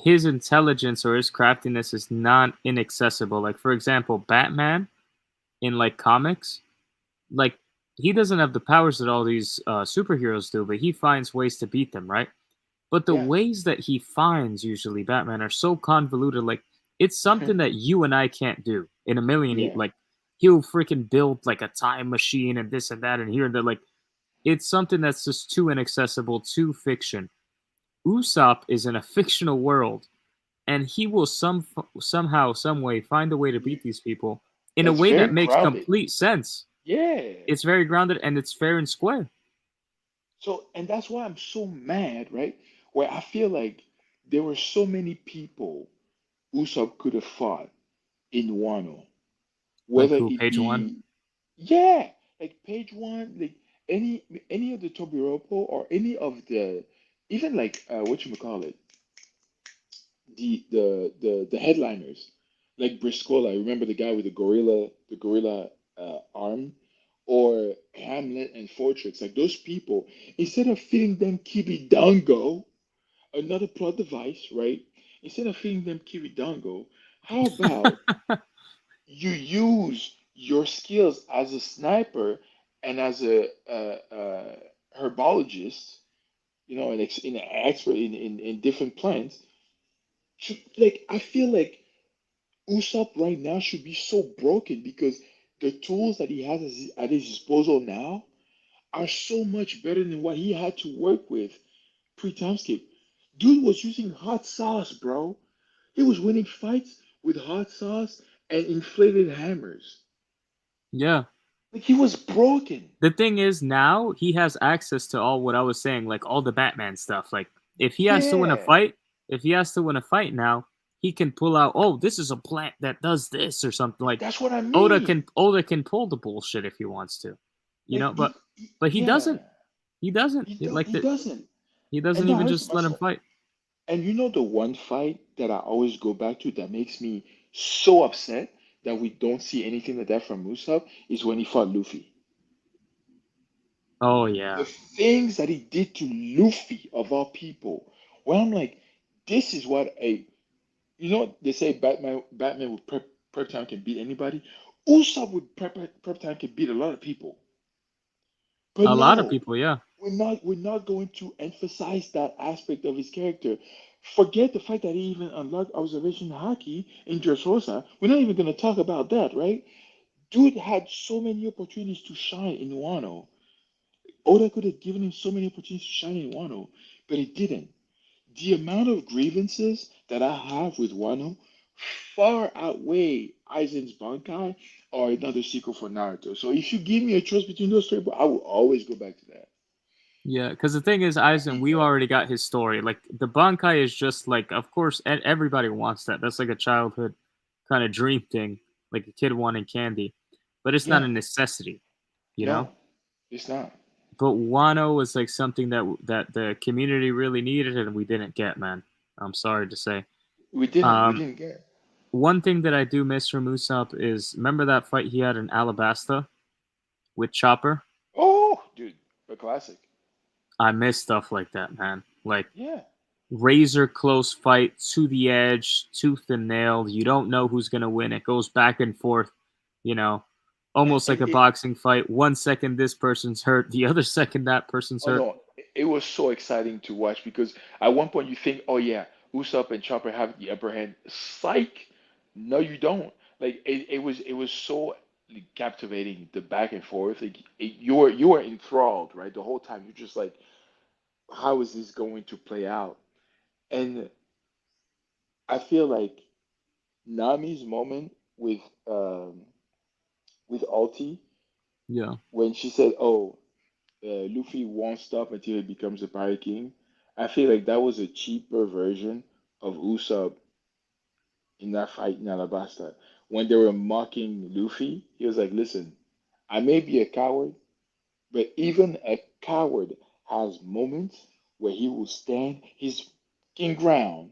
His intelligence or his craftiness is not inaccessible. Like for example, Batman in like comics, like he doesn't have the powers that all these superheroes do, but he finds ways to beat them, right? But the yeah. ways that he finds usually Batman are so convoluted. Like it's something that you and I can't do in a million. Yeah. Like he'll freaking build like a time machine and this and that and here and there. Like it's something that's just too inaccessible to fiction. Usopp is in a fictional world, and he will somehow, some way find a way to You, beat these people in a that's way very that makes grounded. complete sense. Yeah. It's very grounded and it's fair and square. So, and that's why I'm so mad, right? Where I feel like there were so many people Usopp could have fought in Wano, Like whether who? it Page one. be, yeah, like page one, like any of the Tobiropo or any of the, even like what you call it, the headliners, like Briscola. Remember the guy with the gorilla arm, or Hamlet and Fortrix. Like those people, instead of feeding them Kibidango, another plot device, right? Instead of feeding them Kibidango, how about you use your skills as a sniper and as a herbologist, an expert in different plants. Like I feel like Usopp right now should be so broken because the tools that he has at his disposal now are so much better than what he had to work with pre-timeskip. Dude was using hot sauce, bro. He was winning fights with hot sauce and inflated hammers. Yeah. Like he was broken. The thing is, now he has access to all what I was saying, like all the Batman stuff. Like if he has to win a Yeah, fight, if he has to win a fight now, he can pull out. Oh, this is a plant that does this or something. Like that's what I mean. Oda can pull the bullshit if he wants to, you Like know. But he yeah, doesn't. He doesn't. Like he that. doesn't. He doesn't And now even here's just my let him son. fight. And you know the one fight that I always go back to that makes me so upset that we don't see anything like that from Usopp is when he fought Luffy. Oh The yeah. things that he did to Luffy of all people, where I'm like, this is what a they say Batman with prep time can beat anybody. Usopp with prep time can beat a lot of people. But A lot of no, people, yeah. we're not going to emphasize that aspect of his character. Forget the fact that he even unlocked observation hockey in Dressrosa. We're not even going to talk about that, right? Dude had so many opportunities to shine in Wano. Oda could have given him so many opportunities to shine in Wano, but he didn't. The amount of grievances that I have with Wano far outweigh Aizen's Bankai, or another sequel for Naruto. So if you give me a choice between those three, bro, I will always go back to that. Yeah, because the thing is, I Aizen, need we that. already got his story. Like the Bankai is just like, of course, everybody wants that. That's like a childhood kind of dream thing, like a kid wanting candy, but it's not Yeah, a necessity, you know. no, it's not. But Wano was like something that the community really needed, and we didn't get, man. I'm sorry to say. We Um, didn't get. One thing that I do miss from Usopp is remember that fight he had in Alabasta with Chopper. Oh, dude, a classic. I miss stuff like that, man. Like Yeah, razor close fight to the edge, tooth and nail. You don't know who's gonna win. It goes back and forth, you know, and almost like and a it. boxing fight. 1 second this person's hurt, the other second that person's Oh hurt. no, it was so exciting to watch because at one point you think, oh yeah, Usopp and Chopper have the upper hand. Psych. No, you don't. Like it was so captivating the back and forth. Like you were enthralled, right? The whole time you're just like, how is this going to play out? And I feel like Nami's moment with Ulti Yeah. when she said, "Oh, Luffy won't stop until he becomes a Pirate King." I feel like that was a cheaper version of Usopp in that fight in Alabasta. When they were mocking Luffy, he was like, "Listen, I may be a coward, but even a coward has moments where he will stand his fucking ground."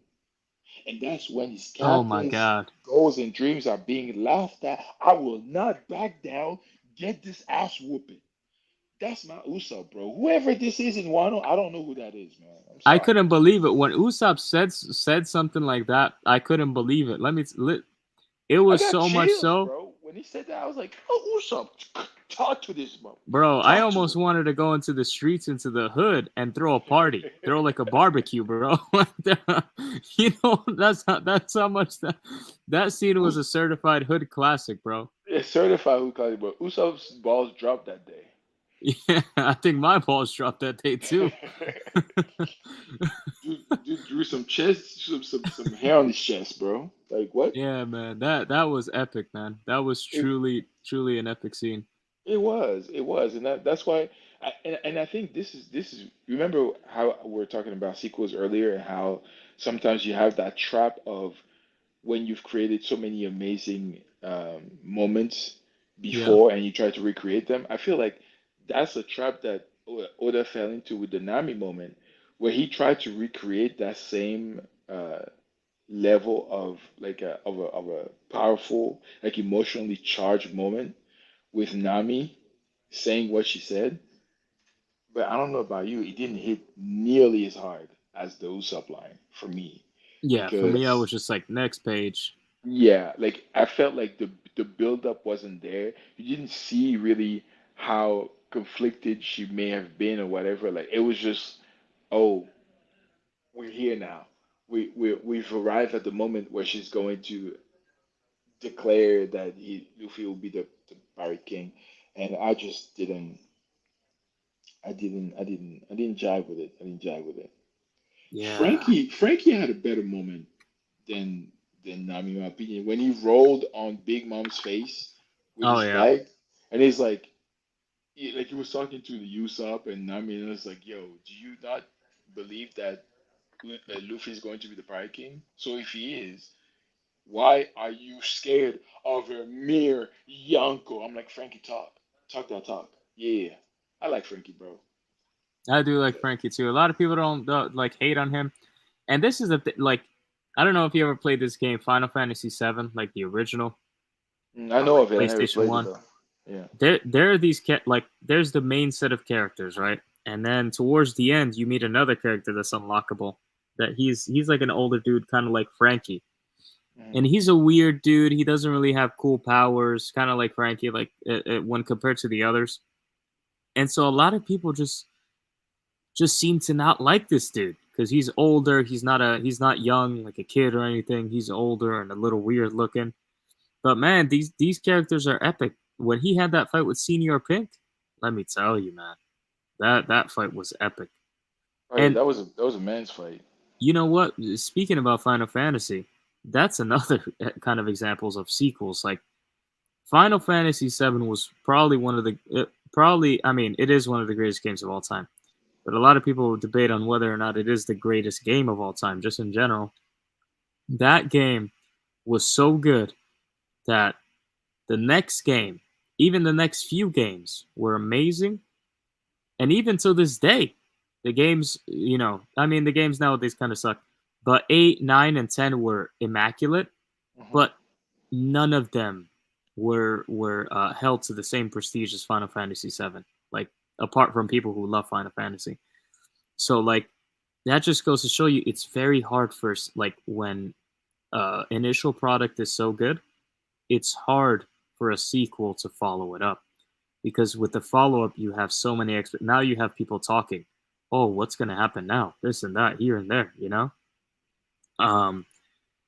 And that's when his Oh my captain's god. goals and dreams are being laughed at. I will not back down. Get this ass whooping. That's my Usopp, bro. Whoever this is in Wano, I don't know who that is, man. I'm I sorry. couldn't believe it when Usopp said something like that. I couldn't believe it. It I was got so much chills, so, bro. When he said that, I was like, oh, Usopp, talk to this bro. bro. I Talk to almost him. wanted to go into the streets, into the hood, and throw a party, throw like a barbecue, bro. That's how much that scene was a Us- certified hood classic, bro. it's certified who called it, but Usopp's balls dropped that day. Yeah, I think my balls dropped that day too. Dude drew some chest, some hair on his chest, bro. Like what? Yeah, man, that was epic, man. That was It truly an epic scene. it was, and that's why. And I think this is. Remember how we were talking about sequels earlier, and how sometimes you have that trap of when you've created so many amazing moments Yeah, before, and you try to recreate them. I feel like that's a trap that Oda fell into with the Nami moment, where he tried to recreate that same level of like a powerful, like emotionally charged moment with Nami saying what she said, but I don't know about you, it didn't hit nearly as hard as the Usopp line for me. yeah. For me, I Because was just like, next page. yeah, like I felt like the build up wasn't there. You didn't see really how conflicted she may have been or whatever. Like it was just, oh, we're here now. We've arrived at the moment where she's going to declare that Luffy will be the Pirate King, and I didn't jive with it. I didn't jive with it. Yeah. Frankie had a better moment than Nami, in my opinion, when he rolled on Big Mom's face with Oh his yeah. leg, and he's like, he was talking to the Usopp and Nami, and it's like, yo, do you not believe that Luffy is going to be the Pirate King? So if he is, why are you scared of a mere Yonko? I'm like, Frankie, talk that talk. Yeah, I like Frankie, bro. I do like Frankie too. A lot of people don't like hate on him, and this is like, I don't know if you ever played this game, Final Fantasy VII, like the original I on know like of it. I never PlayStation played it One. though. Yeah. There are these like there's the main set of characters, right? And then towards the end, you meet another character that's unlockable. That he's like an older dude, kind of like Frankie, Mhm. and he's a weird dude. He doesn't really have cool powers, kind of like Frankie, like when compared to the others. And so a lot of people just seem to not like this dude because he's older. He's not young like a kid or anything. He's older and a little weird looking. But man, these characters are epic. When he had that fight with Senior Pink, let me tell you, man, that fight was epic. Oh yeah, And that was a man's fight. you know what? Speaking about Final Fantasy, that's another kind of examples of sequels. Like Final Fantasy VII was probably one of the probably I mean it is one of the greatest games of all time. But a lot of people debate on whether or not it is the greatest game of all time, just in general. That game was so good that the next game, even the next few games, were amazing. And even to this day, the games, I mean, the games nowadays kind of suck. But 8, 9, and 10 were immaculate, Hmm. but none of them were held to the same prestige as Final Fantasy VII. Like, apart from people who love Final Fantasy. So, like, that just goes to show you it's very hard for, like, when initial product is so good, it's hard for a sequel to follow it up because with the follow up you have so many now you have people talking, oh, what's going to happen now, this and that, here and there, um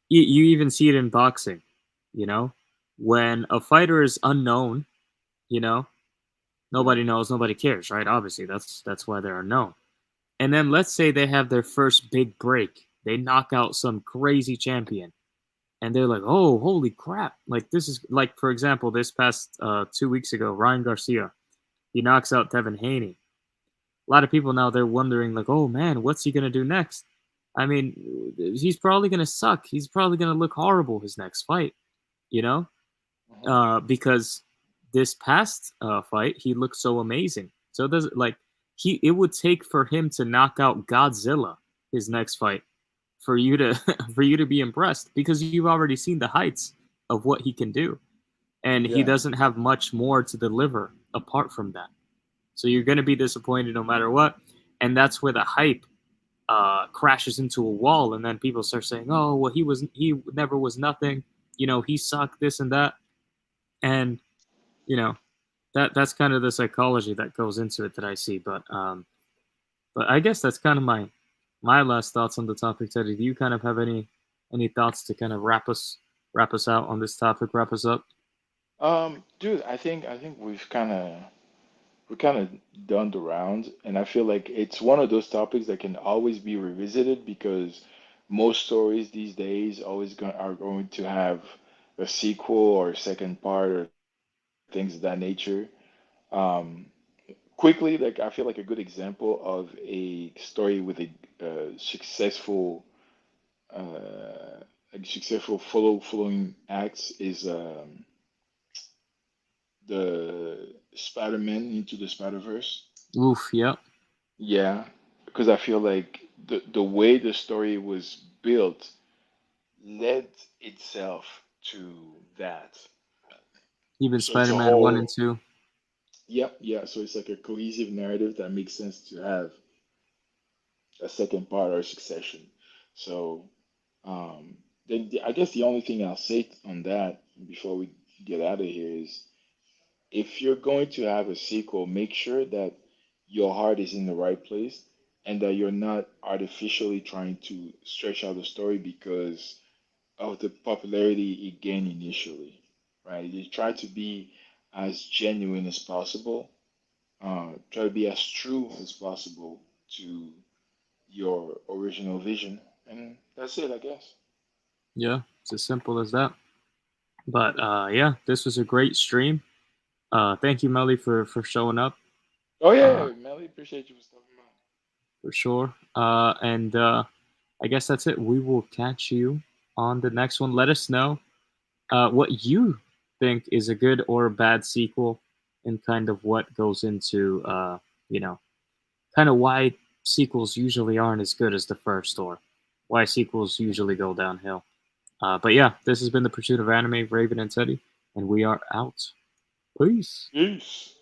you even see it in boxing, you know when a fighter is unknown, you know Yeah. nobody knows, nobody cares, right? Obviously that's why they're unknown. And then let's say they have their first big break, they knock out some crazy champion, and they're like, "Oh, holy crap!" Like this is like, for example, this past 2 weeks ago, Ryan Garcia, he knocks out Devin Haney. A lot of people now they're wondering, like, "Oh man, what's he gonna do next?" I mean, he's probably gonna suck. He's probably gonna look horrible his next fight, you know, Hmm. because this past fight he looked so amazing. So it does like he it would take for him to knock out Godzilla his next fight for you to for you to be impressed because you've already seen the heights of what he can do, and he Yeah. doesn't have much more to deliver apart from that. So you're going to be disappointed no matter what, and that's where the hype crashes into a wall, and then people start saying, "Oh, well, he never was nothing, he sucked this and that," and you know that's kind of the psychology that goes into it that I see. But I guess that's kind of my last thoughts on the topic. Teddy, do you kind of have any thoughts to kind of wrap us out on this topic, wrap us up? Dude, I think we kind of done the round, and I feel like it's one of those topics that can always be revisited because most stories these days are going to have a sequel or a second part or things of that nature. Um, Quickly, like I feel like a good example of a story with uh, a successful following acts is the Spider-Man into the Spider-Verse. Oof, yep. Yeah, because I feel like the way the story was built led itself to that. Even So it's a Spider-Man 1 and whole, 2. yep, yeah. So it's like a cohesive narrative that makes sense to have a second part or succession. So um, I guess the only thing I'll say on that before we get out of here is if you're going to have a sequel, make sure that your heart is in the right place and that you're not artificially trying to stretch out the story because of the popularity it gained initially, right? You try to be as genuine as possible, try to be as true as possible to your original vision, and that's it, I guess. Yeah, it's as simple as that. But yeah, this was a great stream. Thank you, Melly, for showing up. Oh Uh, yeah, Melly, appreciate you for stopping by. for sure. And I guess that's it. We will catch you on the next one. Let us know what you think is a good or a bad sequel, and kind of what goes into you know kind of why sequels usually aren't as good as the first, or why sequels usually go downhill. But yeah, this has been the Pursuit of Anime, Raven and Teddy, and we are out. Peace. Peace.